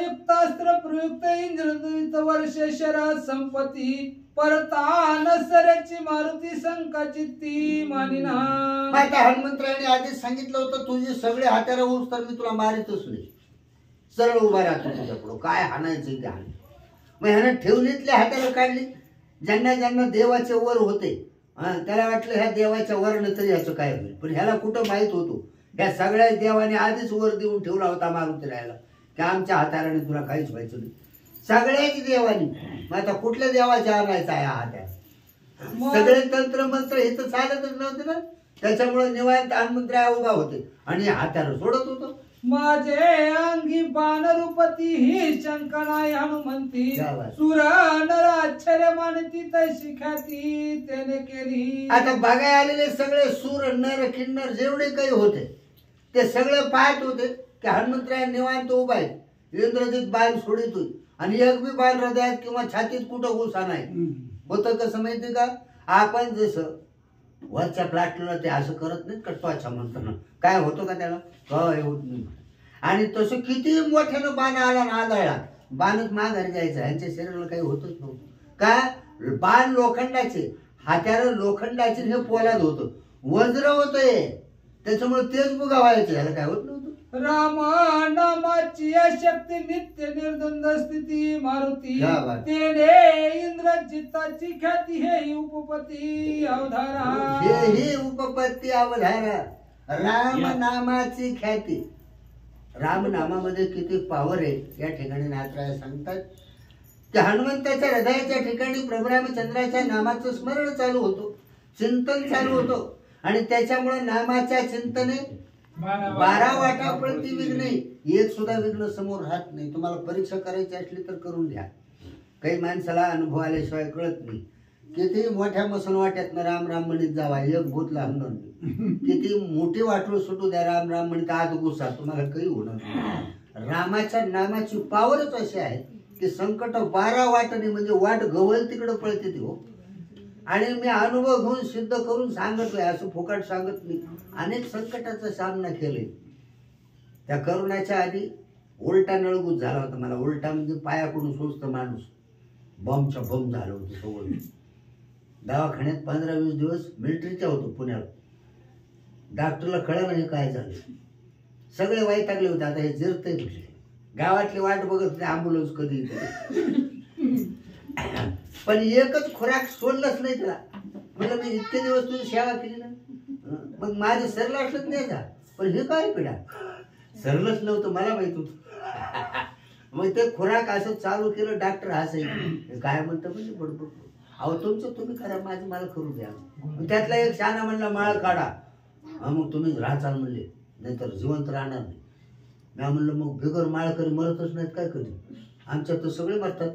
युक्त अस्त्र प्रयुक्त इंद्रजित वर्ष शरा संपत्ती परता नसऱ्याची मारुती संकाची ती मानिना. आता हनुमंतरायाने आधीच सांगितलं होतं तुझे सगळे हाताला उच तर मी तुला मारितच नाही. सरळ उभा राहतो तुझ्या पुढं. काय हाणायचं ते हाण. मग ह्यानं ठेवणीतल्या हाताला काढली. ज्यांना ज्यांना देवाचे वर होते त्याला वाटलं ह्या देवाच्या वरनं तरी ह्याचं काय होईल. पण ह्याला कुठं माहित होतो ह्या सगळ्या देवाने आधीच वर देऊन ठेवला होता मारुती राहायला की आमच्या हाताने तुला काहीच व्हायचं नाही. सगळ्याच देवानी. मग आता कुठल्या देवाच्या आणायचा आहे हात्या? सगळे तंत्र मंत्र हे तर चालतच नव्हते ना. त्याच्यामुळे निवांत हनुमंतराय उभा होते आणि हात्याला सोडत होतो. माझे अंगी बाणरूपती ही शंका नाही हनुमंती सुर नर आश्चर्य मानती तैशी ख्याती त्याने केली. आता बघाय आलेले सगळे सूर नर किन्नर जेवढे काही होते ते सगळे पाहत होते की हनुमंतराय निवांत उभा आहे. इंद्रजित बाण सोडितोय आणि एक बी बाण हृदयात किंवा छातीत कुठं घुसा नाही. होतं कसं माहिती का, आपण जसं वरच्या प्लॅटला ते असं करत नाहीत कटवाच्या म्हणताना काय होतं का त्याला काय होत नाही. आणि तसं किती मोठ्यानं बाण आला ना आदळला बाणच माघारी जायचं. ह्यांच्या शरीराला काही होतच नव्हतं. का बाण लोखंडाचे हात्याला लोखंडाचे हे पोलाद होतं वज्र होतंय त्याच्यामुळे तेच बुगा व्हायचं. ह्याला काय होत नव्हतं. राम नामाची शक्ती नित्य निर्द्वंद स्थिती मारुती क्या बात. तेने इंद्रजिताची ख्याती हे उपपती अवधारा हेही उपपत्ती अवधारा. राम नामाची ख्याती. राम नामामध्ये किती पावर आहे या ठिकाणी नाथराय सांगतात की हनुमंताच्या हृदयाच्या ठिकाणी प्रभू रामचंद्राच्या नामाचं स्मरण चालू होतो, चिंतन चालू होतो आणि त्याच्यामुळे नामाच्या चिंतने 12 वाटा प्रति विघ्न, एक सुद्धा विघ्न समोर राहत नाही. तुम्हाला परीक्षा करायची असली तर करून घ्या. काही माणसाला अनुभव आल्याशिवाय कळत नाही. किती मोठ्या मसनवाट्यातनं राम राम म्हणत जावा, एक भूत लांबणार नाही. किती मोठी वाटूळ सुटू द्या, राम राम म्हणत आत घुसा, तुम्हाला काही होणार नाही. रामाच्या नामाची पावरच अशी आहे की संकट 12 वाटणे, म्हणजे वाट गवल तिकडं पळते ती हो. आणि मी अनुभव घेऊन सिद्ध करून सांगतोय, असं फुकट सांगत नाही. अनेक संकटाचा सामना केले. त्या करोनाच्या आधी उलटा नळगूत झाला होता मला. उलटा म्हणजे पायाकडून सुस्त माणूस, बॉम्बच्या बॉम्ब झालं होतं सगळं. दवाखान्यात 15-20 दिवस मिलिटरीच्या होतो पुण्याला. डॉक्टरला कळलं नाही काय झालं. सगळे वैतागले होते, आता हे जिरतंय कुठे. गावातली वाट बघत होते ॲम्ब्युलन्स कधी येते. पण एकच खुराक सोडलंच नाही त्याला. म्हणजे मी इतके दिवस तुझी सेवा केली ना, मग माझं सरलं असलंच नाही का. पण हे काय पिढा सरलंच नव्हतं, मला माहित होतं. मग ते खुराक असं चालू केलं. डॉक्टर हसायचे, काय म्हणतं म्हणजे बडबड. अहो तुमचं तुम्ही करा, माझं मला करू द्या. त्यातला एक शहाणा म्हणला माळ काढा. मग तुम्ही राहचाल म्हणले, नाहीतर जिवंत राहणार नाही. मी म्हणलं मग बिगर माळकरी मरतच नाहीत काय कधी. आमच्यात तर सगळे मरतात.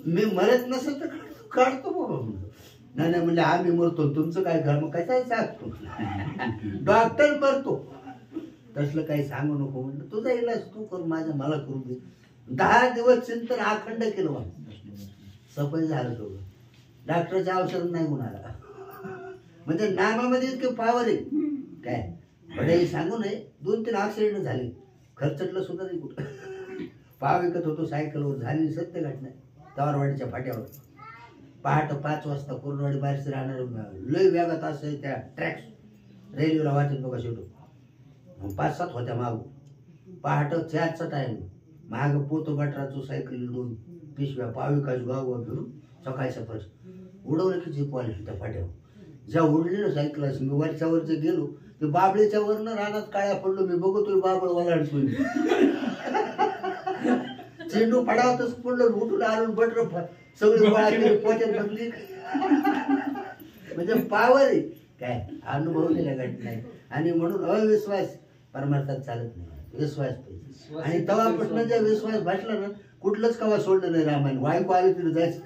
मी मरत नसेल तर काढतो बाबा म्हणलं. नाही म्हणले आम्ही मरतो, तुमचं काय घर, मग काय सांगतो. डॉक्टर मरतो, तसलं काही सांगू नको म्हणलं. तुझा इलाज तू कर, माझं मला करू दे. 10 दिवस चिंतन अखंड केलं मला. सफाई झालं सगळं. डॉक्टरच्या औषध नाही गुणाला. म्हणजे नामामध्ये इतके पावर आहे काय बडे सांगू नये. 2-3 ऍक्सिडेंट झाले, खर्चटलं सुद्धा नाही कुठं. पाव विकत होतो सायकलवर, झाली सत्य घटना. तवारवाडीच्या फाट्यावर पहाटे 5 वाजता कोरडवाडी बाहेरच राहणार. लय वेगात असं त्या ट्रॅक्स रेल्वेला वाटत बघा शेवटो. 5-7 होत्या मागू. पहाटे 4चा टाइम. महाग पोतो बटराचो सायकल 2 पिशव्या पाविकाच गाव फिरून सकाळच्या फर्स्ट उडवलं की जीप आली त्या फाट्यावर. ज्या उडली ना सायकल अशी, मी वरच्या गेलो, ते बाबळीच्या वरनं रानात काळ्या पडलो. मी बघतोय बाबळ वलाडतोय. चेंडू पडावतच पडलो, उठून आणून बटर सगळी गोळा केली, पोत्यात बसली. म्हणजे पावर आहे काय, अनुभवलेल्या घटना आहे. आणि म्हणून अविश्वास परमार्थात चालत नाही, विश्वास पाहिजे. आणि तेव्हापासून जर विश्वास भासला ना, कुठलंच कवा सोडलं नाही रामायण. वायू आली तिथे जायचं.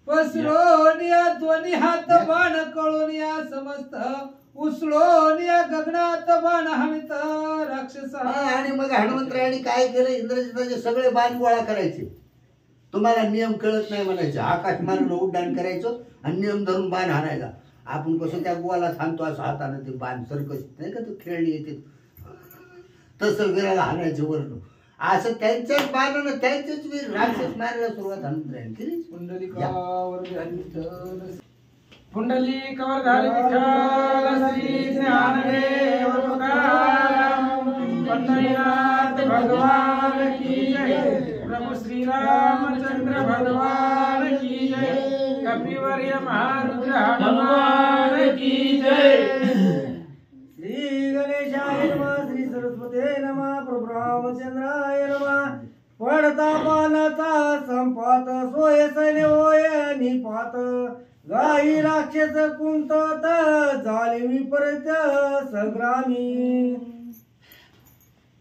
पसरोनिया दोन्ही हात बाण कळोनिया समस्त उसळोनिया गगनात बाण हवित राक्षस. आणि मग हनुमंतरायांनी काय केलं, इंद्रजिताचे सगळे बाण गोळा करायचे. तुम्हाला नियम कळत नाही म्हणायचे. आकाश मारून उड्डाण करायचं आणि नियम धरून बाण हाणायचा. आपण कसं त्या गोवाला थांबतो असं हाताने ते बाण सरकस नाही का, ते खेळणी येते तसं वीराला हाणायचं वरण. असं त्यांच्याच बाणानं त्यांचेच वीर राक्षस मारायला सुरुवात हनुमंतरायांनी केली. पुंडलिकावर पुंडलिकावर धारी विठ्ठल श्री ज्ञानदेव तुकाराम पंढरीनाथ भगवान की जय. प्रभु श्री रामचंद्र भगवान की जय. कपिवर्य महारुद्र हनुमान की जय. श्री गणेशाय नमः. श्री सरस्वती नमः. प्रभु रामचंद्राय नमः. पडता पानाचा संपात सोय सैन्य होय निपात. गाई राक्षस कुंतत झाले विपरीत संग्रामी.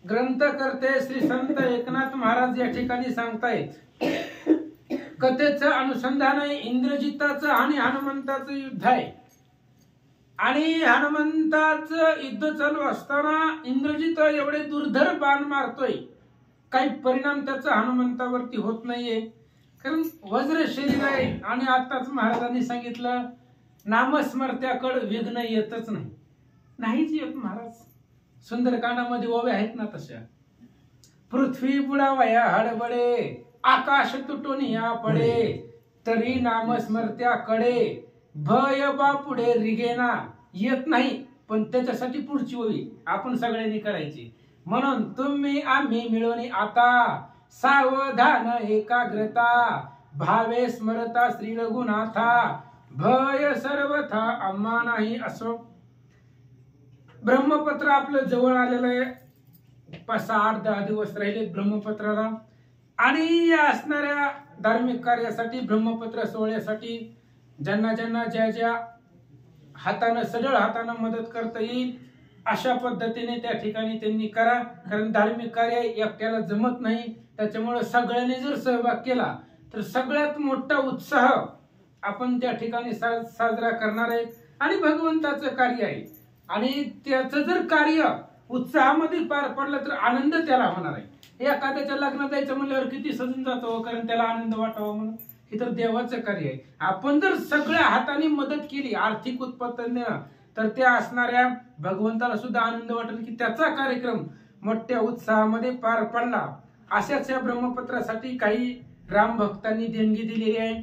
ग्रंथकर्ते श्री संत एकनाथ महाराज या ठिकाणी सांगतायत, कथेचं अनुसंधान आहे इंद्रजिताचं आणि हनुमंताचं युद्ध आहे. आणि हनुमंताचं युद्ध चालू असताना इंद्रजित एवढे दुर्धर बाण मारतोय, काही परिणाम त्याचा हनुमंतावरती होत नाहीये, कारण वज्र शरीर आहे. आणि आताच महाराजांनी सांगितलं, नामस्मर्त्याकडे विघ्न येतच नाही. नाहीच येत महाराज. सुंदरकांडामध्ये ओव्या आहेत ना तशा. पृथ्वी बुडावया हडबडे, आकाश तुटून या पडे, तरी नामस्मर्त्याकडे भय बापुढे रिगेना. येत नाही पण त्याच्यासाठी पुढची ओवी आपण सगळ्यांनी करायची. म्हणून तुम्ही आम्ही मिळून आता सावधान एकाग्रता भावे स्मरता श्री रघुनाथा भय सर्वथा आम्हा नाही. असो ब्रह्मपत्र आपलं जवळ आलेलं आहे. 5-8-10 दिवस राहिले ब्रह्मपत्राला. आणि या असणाऱ्या धार्मिक कार्यासाठी ब्रह्मपत्र सोहळ्यासाठी ज्यांना ज्यांना ज्या ज्या हातानं सढळ हातानं मदत करता येईल अशा पद्धतीने त्या ठिकाणी त्यांनी करा. कारण धार्मिक कार्य एकट्याला जमत नाही. त्याच्यामुळे सगळ्यांनी जर सहभाग केला तर सगळ्यात मोठा उत्साह आपण त्या ठिकाणी साजरा करणार आहे. आणि भगवंताचं कार्य आहे आणि त्याचं जर कार्य उत्साहामध्ये पार पडलं तर आनंद त्याला होणार आहे. एखाद्याच्या लग्नात जायचं म्हणल्यावर किती सजून जातो, कारण त्याला आनंद वाटावा म्हणून. हे तर देवाचं कार्य आहे. आपण जर सगळ्या हाताने मदत केली आर्थिक उत्पन्न तर त्या असणाऱ्या भगवंताला सुद्धा आनंद वाटेल की त्याचा कार्यक्रम मोठ्या उत्साहामध्ये पार पडला. अशाच या ब्रह्मपत्रासाठी काही राम भक्तांनी देणगी दिलेली आहे.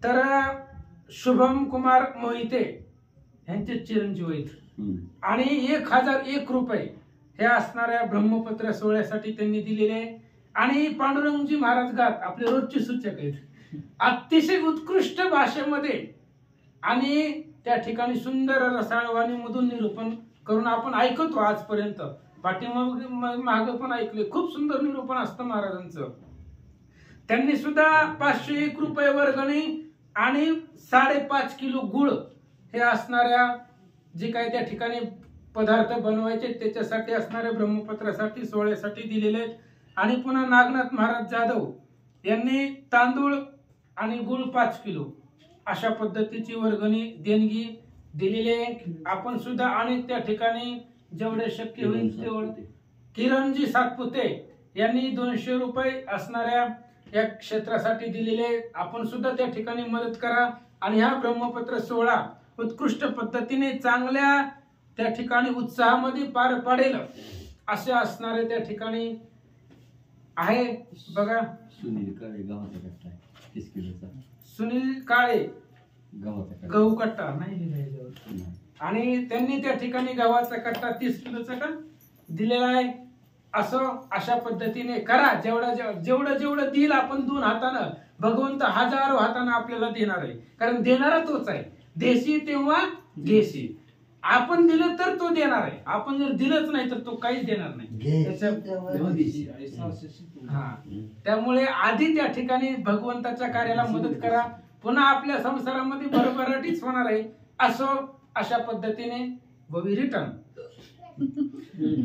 तर शुभम कुमार मोहिते यांचे चिरंजीव आहेत आणि 1001 रुपये हे असणाऱ्या ब्रह्मपत्र सोहळ्यासाठी त्यांनी दिलेले आहे. आणि पांडुरंगजी महाराज गात आपले रोजचे सूचक आहेत. अतिशय उत्कृष्ट भाषेमध्ये आणि त्या ठिकाणी सुंदर रसाळवाणी मधून निरूपण करून आपण ऐकतो आजपर्यंत. माग पण ऐकले. खूप सुंदर निरूपण असतं महाराजांचं. त्यांनी सुद्धा 501 रुपये वर्गणी आणि 5.5 किलो गुळ हे असणाऱ्या जे काही त्या ठिकाणी पदार्थ बनवायचे त्याच्यासाठी असणाऱ्या ब्रह्मपत्रासाठी सोहळ्यासाठी दिलेले आहेत. आणि पुन्हा नागनाथ महाराज जाधव यांनी तांदूळ आणि गुळ 5 किलो अशा पद्धतीची वर्गणी देणगी दिलेली आहे. आपण सुद्धा आणि त्या ठिकाणी जेवढे शक्य होईल तेवढे. किरणजी सातपुते यांनी 200 रुपये असणाऱ्या या क्षेत्रासाठी दिलेले. आपण सुद्धा त्या ठिकाणी मदत करा आणि हा ब्रह्मपत्र सोहळा उत्कृष्ट पद्धतीने चांगल्या त्या ठिकाणी उत्साहामध्ये पार पाडेल असे असणारे त्या ठिकाणी आहे. बघा सुनील काळे गावाचा कट्टा 30 किलोचा. सुनील काळे गहू कट्टा नाही. आणि त्यांनी त्या ठिकाणी गव्हाचा कट्टा 30 किलोचा का दिलेला आहे. असं अशा पद्धतीने करा. जेवढं देईल आपण 2 हातानं भगवंत हजारो हातानं आपल्याला देणार आहे. कारण देणारा तोच आहे. देशी तेव्हा घेशी. आपण दिलं तर तो देणार आहे. आपण जर दिलंच नाही तर तो काहीच देणार नाही. त्यामुळे आधी त्या ठिकाणी भगवंताच्या कार्याला मदत करा. पुन्हा आपल्या संसारामध्ये भरभराटीच होणार आहे. असो अशा पद्धतीने बवी रिटर्न.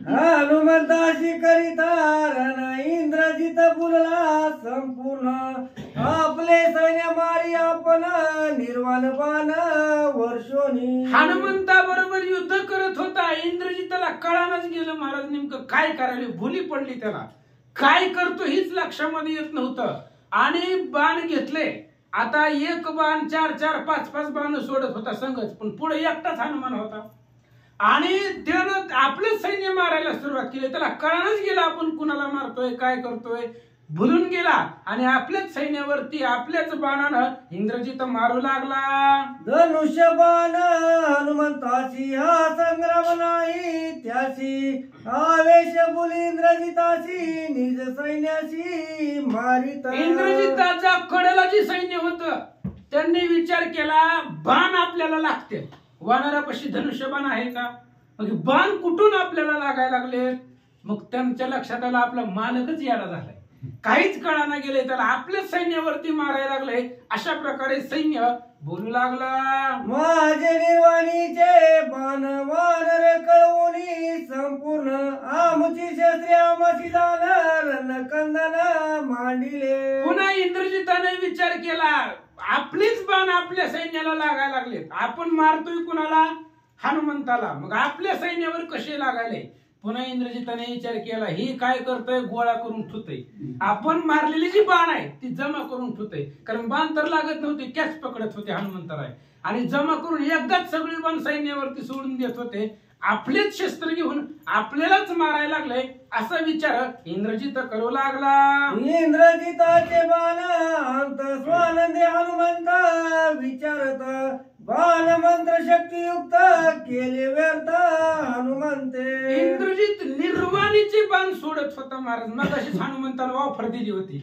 हनुमंताशी करिता रण इंद्रजित बोलला संपूर्ण आपले सैन्य मारी आपण निर्वाण बाण वर्षोनी. हनुमंता बरोबर युद्ध करत होता. इंद्रजिताला कळानच गेलं महाराज नेमकं काय करायला. भुली पडली त्याला. काय करतो हीच लक्षामध्ये येत नव्हतं. आणि बाण घेतले. आता एक बाण 4-4, 5-5 बाण सोडत होता संघच. पण पुढे एकटाच हनुमान होता आणि त्यानं आपलं सैन्य मारायला सुरुवात केली. त्याला कळानच गेला आपण कुणाला मारतोय काय करतोय. भुलून गेला आणि आपल्याच सैन्यावरती आपल्याच बाणानं इंद्रजित मारू लागला. धनुष्य बाण हनुमंताची हा संग्राम नाही त्याची आवेश बोली इंद्रजिताची निज सैन्याची मारित. इंद्रजिताच्या कडेला जी सैन्य होतं त्यांनी विचार केला बाण आपल्याला लागते. वानरापाशी धनुष्य बाण आहे का. मग बाण कुठून आपल्याला लागायला लागले. मग त्यांच्या लक्षात आलं आपला मालकच याला झालाय. काहीच कळाना गेले. त्याला आपल्याच सैन्यावरती मारायला लागले. अशा प्रकारे सैन्य बोलू लागला. माझे निर्वाणीचे बाण वानर कळवून संपूर्ण आमची शस्त्रे आमची जाणार कंदन मांडिले. पुन्हा इंद्रजिताने विचार केला आपलीच बाण आपल्या सैन्याला लागायला लागले. आपण मारतोय कुणाला हनुमंताला. मग आपल्या सैन्यावर कसे लागायले. पुन्हा इंद्रजिताने विचार केला ही काय करतोय गोळा करून ठेवतोय. आपण मारलेली जी बाण आहे ती जमा करून ठेवतोय. कारण बाण तर लागत नव्हते कॅच पकडत होते हनुमंतराय. आणि जमा करून एकदाच सगळी बाण सैन्यावरती सोडून देत होते. आपलेच शस्त्र घेऊन आपल्यालाच मारायला लागले असा विचार इंद्रजित करू लागला. इंद्रजिताचे बाण अंत स्वानंदे हनुमंत विचारत बाण मंत्र शक्तियुक्त केले व्यर्थ हनुमंते. इंद्रजित निर्वाणीचे बाण सोडत होता महाराज. मग अशीच हनुमंताला ऑफर दिली होती,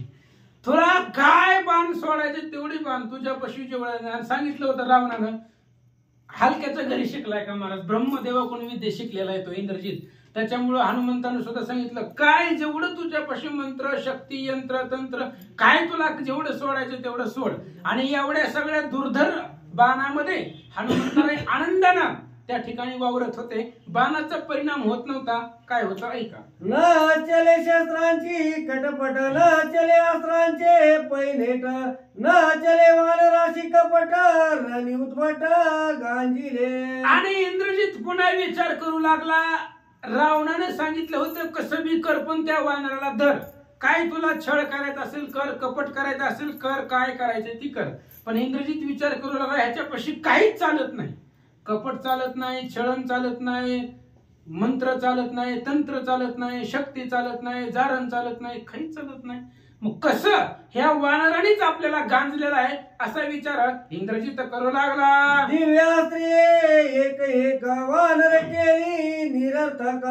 तुला काय बाण सोडायचे तेवढी बाण तुझ्यापाशी जेवढा. सांगितलं होतं रावणानं, हलक्याच्या घरी शिकलाय का महाराज? ब्रह्मदेवाकडून विद्या शिकलेला आहे तो इंद्रजित. त्याच्यामुळं हनुमंतानं सुद्धा सांगितलं, काय जेवढं तुझ्यापाशी मंत्र शक्ती यंत्र तंत्र काय तुला जेवढं सोडायचं तेवढं सोड. आणि एवढ्या सगळ्या दुर्धर बाणामध्ये हनुमंताने आनंदानं त्या ठिकाणी वावरत होते. बाणाचा परिणाम होत नव्हता. काय होतं ऐका. न चले शस्त्रांची कटपट, न चले अस्त्रांचे पैनेट, न चले वानराशी कपट, रणी उद्भट गांजिले. आणि इंद्रजित पुन्हा विचार करू लागला. रावणाने सांगितलं होतं कसं बी कर, पण त्या वानराला धर. काय तुला छळ करायचा असेल कर, कपट करायचं असेल कर, काय करायचं ती कर. पण इंद्रजित विचार करू लागला, ह्याच्यापाशी काहीच चालत नाही. कपट चालत नाही, छळण चालत नाही, मंत्र चालत नाही, तंत्र चालत नाही, शक्ती चालत नाही, जारण चालत नाही, काहीच चालत नाही. मग कसं ह्या वानरानेच आपल्याला गांजलेला आहे असा विचार इंद्रजित करू लागला. दिव्यास्त्रिये एक एक वानर केली निरर्थक,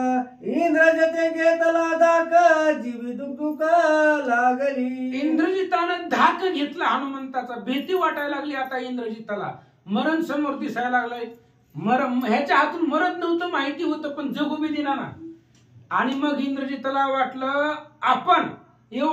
इंद्रजते घेतला धाक, जीवी दुख लागली. इंद्रजितानं धाक घेतला हनुमंताचा. भीती वाटायला लागली आता इंद्रजिताला. मरण समोर दिसायला लागलंय. ह्याच्या हातून मरत नव्हतं माहिती होतं, पण जगू बी दिला ना. आणि मग इंद्रजिताला वाटलं आपण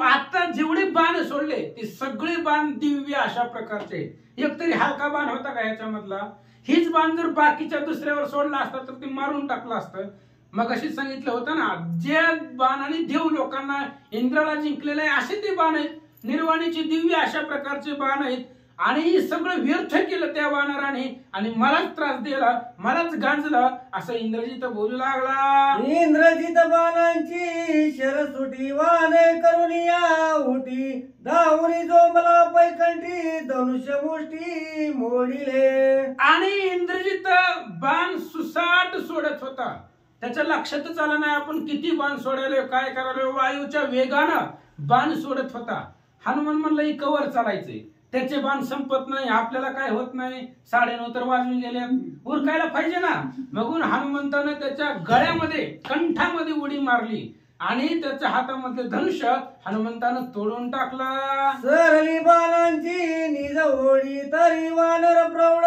आता जेवढे बाण सोडले ते सगळे बाण दिव्य अशा प्रकारचे. एकतरी हलका बाण होता का याच्यामधला? हीच बाण जर बाकीच्या दुसऱ्यावर सोडला असता तर ते मारून टाकलं असतं. मग अशी सांगितलं होतं ना, जे बाणाने देव लोकांना इंद्राला जिंकलेलं आहे असे ते बाण आहेत. निर्वाणीचे दिव्य अशा प्रकारचे बाण आहेत. आणि सगळं व्यर्थ केलं त्या वानराने आणि मलाच त्रास दिला, मलाच गांजला असं इंद्रजित बोलू लागला. इंद्रजित बाणांची शरसुटी वाने करून या उठी, धावणी जोमला पैकंठी धनुष्य मुष्टी मोडिले. आणि इंद्रजित बाण सुसाट सोडत होता. त्याच्या लक्षातच आलं नाही आपण किती बाण सोडायला काय करायला. वायूच्या वेगानं बाण सोडत होता. हनुमान म्हणलं कवर चालायचंय, त्याचे बाण संपत नाही, आपल्याला काय होत नाही. 9:30 तर वाजून गेले, उरकायला पाहिजे ना. मगून हनुमंतानं त्याच्या गळ्यामध्ये कंठामध्ये उडी मारली आणि त्याच्या हातामधले धनुष्य हनुमंतानं तोडून टाकला. सरली बाणांची निज ओढी तरी वानर प्रौढ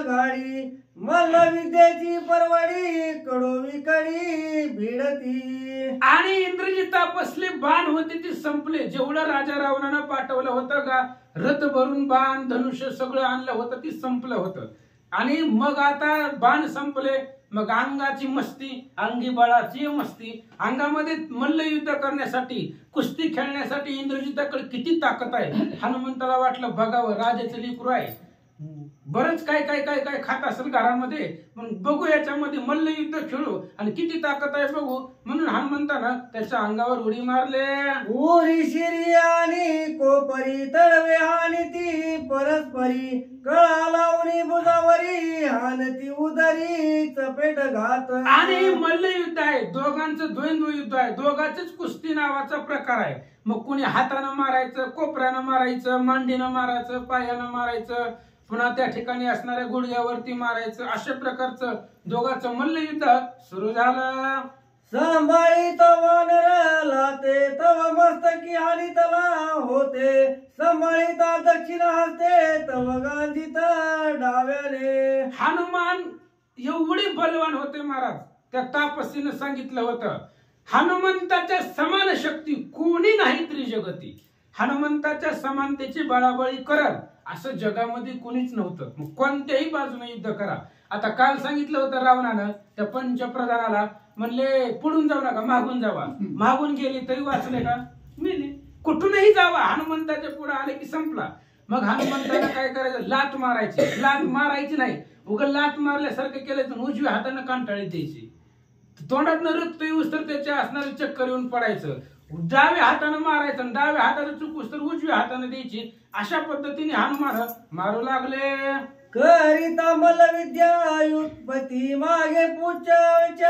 गाडी, मल्ल विद्येची परवडी कडोवी कडी भिडती. आणि इंद्रजितापासले बाण होते ते संपले. जेवढं राजा रावणानं पाठवलं होतं का रथ भरून बाण धनुष्य सगळं आणलं होतं ते संपलं होतं. आणि मग आता बाण संपले. मग अंगाची मस्ती, अंगी बळाची मस्ती. अंगामध्ये मल्लयुद्ध करण्यासाठी, कुस्ती खेळण्यासाठी इंद्रजिताकडे किती ताकद आहे. हनुमंताला वाटलं बघावं, राजाचं लेकरू आहे, बरंच काय काय काय काय खात असेल घरामध्ये, मग बघू याच्यामध्ये मल्लयुद्ध खेळू आणि किती ताकद आहे बघू. म्हणून हनुमंतानं त्याच्या अंगावर उडी मारले. उरी शिरी आणि कोपरी तळवे हानी ती परस्परी, कळा लावणी बुजावरी हानती उदरी चपेट घात. आणि मल्लयुद्ध आहे, दोघांचं द्वंद्व युद्ध आहे. दोघांचंच कुस्ती नावाचा प्रकार आहे. मग कोणी हातानं मारायचं, कोपऱ्यानं मारायचं, मांडीनं मारायचं, पायानं मारायचं, पुन्हा त्या ठिकाणी असणाऱ्या गुडघ्यावरती मारायचं. अशा प्रकारचं दोघांचं मल्लयुद्ध सुरू झालं. सांभाळी वानर लाते तव मस्तकी हानितला होते, सांभाळीता दक्षिण हस्ते तव गांजित डाव्याने. हनुमान एवढे बलवान होते महाराज. त्या तापसीनं सांगितलं होतं हनुमंताच्या समान शक्ती कोणी नाही त्रिजगती. हनुमंताच्या समानतेची बळाबळी करल असं जगामध्ये कोणीच नव्हतं. मग कोणत्याही बाजूने युद्ध करा. आता काल सांगितलं होतं रावणानं त्या पंचप्रधानाला, म्हणले पुढून जाऊ नका, मागून जावा. मागून गेले तरी वाचले का? मेले. कुठूनही जावा, हनुमंताच्या पुढे आले की संपला. मग हनुमंताला काय करायचं? लात मारायची. लात मारायची नाही, उगा लात मारल्यासारखं केलं तर उजव्या हातानं कांटाळी द्यायची. तोंडातनं रक्त येऊस तर त्याच्या असणारे चक्कर येऊन पडायचं. डाव्या हातानं मारायचं, डाव्या हातानं चुकूस तर उजव्या हातानं द्यायची. अशा पद्धतीने हनुमान मारू लागले. करिता मल्लविद्या उत्पत्ती मागे पुढच्या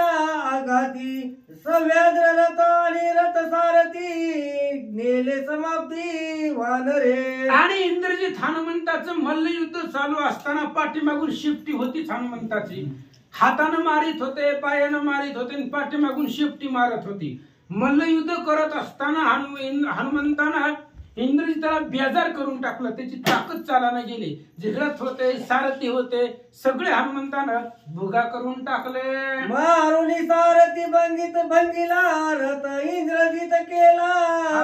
आघाती सव्याद्र रथ आणि रथ सारथी नेले समाप्ती वानरे. आणि इंद्रजित हनुमंताचं मल्लयुद्ध चालू असताना पाठीमागून शिफ्टी होती हनुमंताची. हातानं मारित होते, पायानं मारित होते, पाठीमागून शिफ्टी मारत होती. मल्लयुद्ध करत असताना हनुमंतानं इंद्रजिताला बेजार करून टाकलं. त्याची ताकद चालाना गेली. जे रथ होते, सारथी होते, सगळे हनुमंतानं भुगा करून टाकले. मारुनी सारथी भंगित भंगिला रथ इंद्रजित केला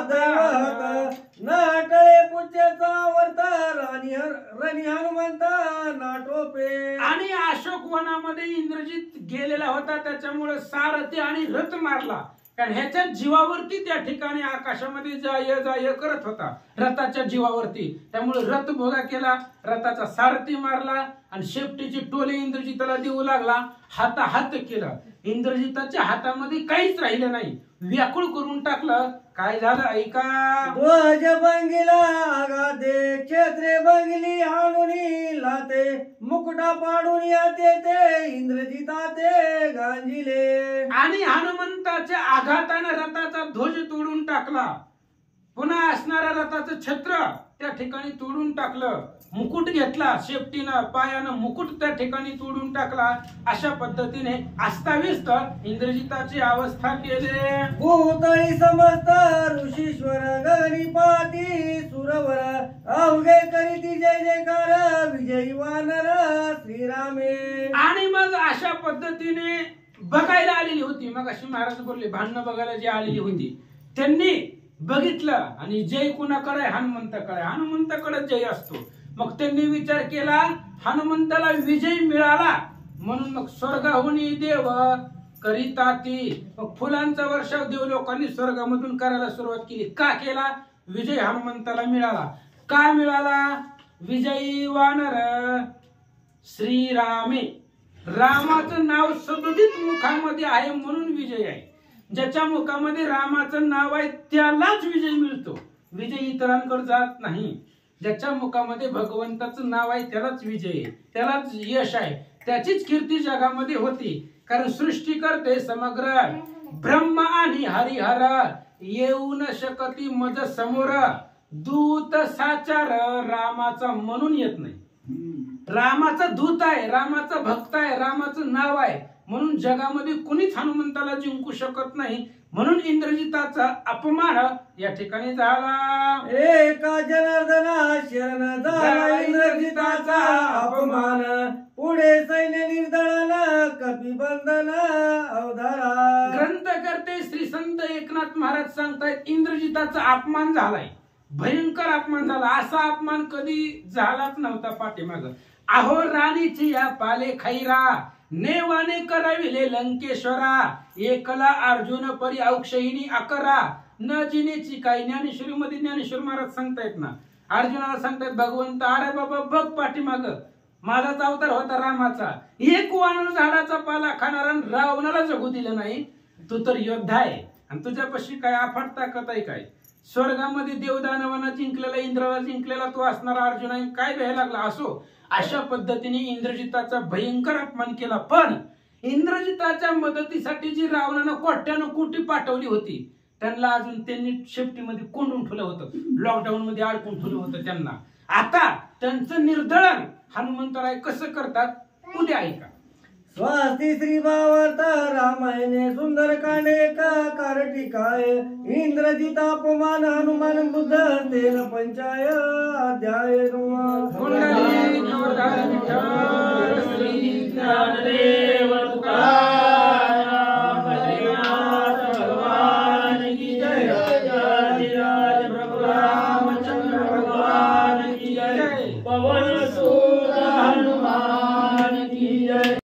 दैवत नाटळे पुच्याचा वर्त रणी हनुमंता नाटोपे. आणि अशोक वनामध्ये इंद्रजित गेलेला होता, त्याच्यामुळे सारथी आणि रथ मारला. कारण ह्याच्या जीवावरती त्या ठिकाणी आकाशामध्ये जाय करत होता, रथाच्या जीवावरती. त्यामुळे रथ भोगा केला, रथाचा सारथी मारला आणि शेपटीची टोले इंद्रजिताला देऊ लागला. हात केला. इंद्रजिताच्या हातामध्ये काहीच राहिलं नाही, व्याकुळ करून टाकलं. काय झालं ऐका. ध्वज भंगिला आगादे क्षेत्रे भंगिली हाणुनी लाते मुकुटा पाडून याते ते इंद्रजिता ते गांजिले. आणि हनुमंताच्या आघाताने रथाचा ध्वज तोडून टाकला. पुन्हा असणाऱ्या रथाचं छत्र त्या ठिकाणी तोडून टाकलं. मुकुट घेतला शेपटीनं, पायानं मुकुट त्या ठिकाणी तोडून टाकला. अशा पद्धतीने अस्ताव्यस्त इंद्रजिताची अवस्था केले. भूतळी समस्त ऋषीश्वर गगनी पाती सुरवर अवघे करीती जय जयकार विजयी वानर श्रीरामे. आणि मग अशा पद्धतीने बघायला आलेली होती. मग अशी महाराज बोलले, भांडणं बघायला जी आलेली होती त्यांनी बघितलं आणि जय कुणाकडे? हनुमंताकडे. हनुमंताकडे जय असतो. मग त्यांनी विचार केला, हनुमंताला विजय मिळाला म्हणून मग स्वर्गाहून देव करिता ती. मग फुलांचा वर्षाव देव लोकांनी स्वर्गामधून करायला सुरुवात केली. का केला? विजय हनुमंताला मिळाला. का मिळाला? विजयी वानर श्रीरामे. रामाचं नाव सदोदित मुखामध्ये आहे म्हणून विजय आहे. ज्याच्या मुखामध्ये रामाचं नाव आहे त्यालाच विजय मिळतो, विजय इतरांकडे जात नाही. ज्याच्या मुखामध्ये भगवंताचं नाव आहे त्यालाच विजय आहे, त्यालाच यश आहे, त्याचीच कीर्ती जगामध्ये होती. कारण सृष्टी करते समग्र ब्रह्म आणि हरिहर येऊ न शकती मज समोर. दूत साचार रामाचा म्हणून येत नाही. रामाचा दूत आहे, रामाचा भक्त आहे, रामाचं नाव आहे म्हणून जगामध्ये कुणीच हनुमंताला जिंकू शकत नाही. म्हणून इंद्रजिताचा अपमान या ठिकाणी झाला. एका जनार्दना शरण झाला इंद्रजिताचा अपमान. पुढे सैन्य निर्दळन कपिबंधन अवधारा. ग्रंथकर्ते श्री संत एकनाथ महाराज सांगतायत इंद्रजिताचा अपमान झालाय, भयंकर अपमान झाला. असा अपमान कधी झालाच नव्हता पाठीमाग. अहो राणीची या पाले खैरा नेवाने कराविले लंकेश्वरा. एकला अर्जुन परी औक्षहिनी अकरा. न जिनेची काही. ज्ञानेश्वरी मध्ये ज्ञानेश्वर महाराज सांगतायत ना, अर्जुनाला सांगतायत भगवंत अरे बाबा बघ पाठीमाग माझाच अवतार होता रामाचा. एक वानर झाडाचा पाला खाणारा रावणाला जगू दिलं नाही. तू तर योद्धा आहे आणि तुझ्यापाशी काय अफाट ताकद आहे काय? स्वर्गामध्ये देवदानवांना जिंकलेला, इंद्राला जिंकलेला तो असणारा अर्जुनाने काय व्हायला लागला? असो अशा पद्धतीने इंद्रजिताचा भयंकर अपमान केला. पण इंद्रजिताच्या मदतीसाठी जी रावणानं कोट्यानं कोटी पाठवली होती त्यांना अजून त्यांनी शेपटीमध्ये कोंडून ठेवलं होतं, लॉकडाऊन मध्ये अडकून ठेवलं होतं त्यांना. आता त्यांचं निर्दळन हनुमंतराय कसं करतात उद्या ऐका. स्वास्ती श्री भावार्थ रामायणे सुंदर कांडे का कारटिकाय. इंद्रजित अपमान हनुमान बुद्ध तेन पंचाय अध्याय. कुंडली जोरदार विठ्ठल श्री ज्ञानदेव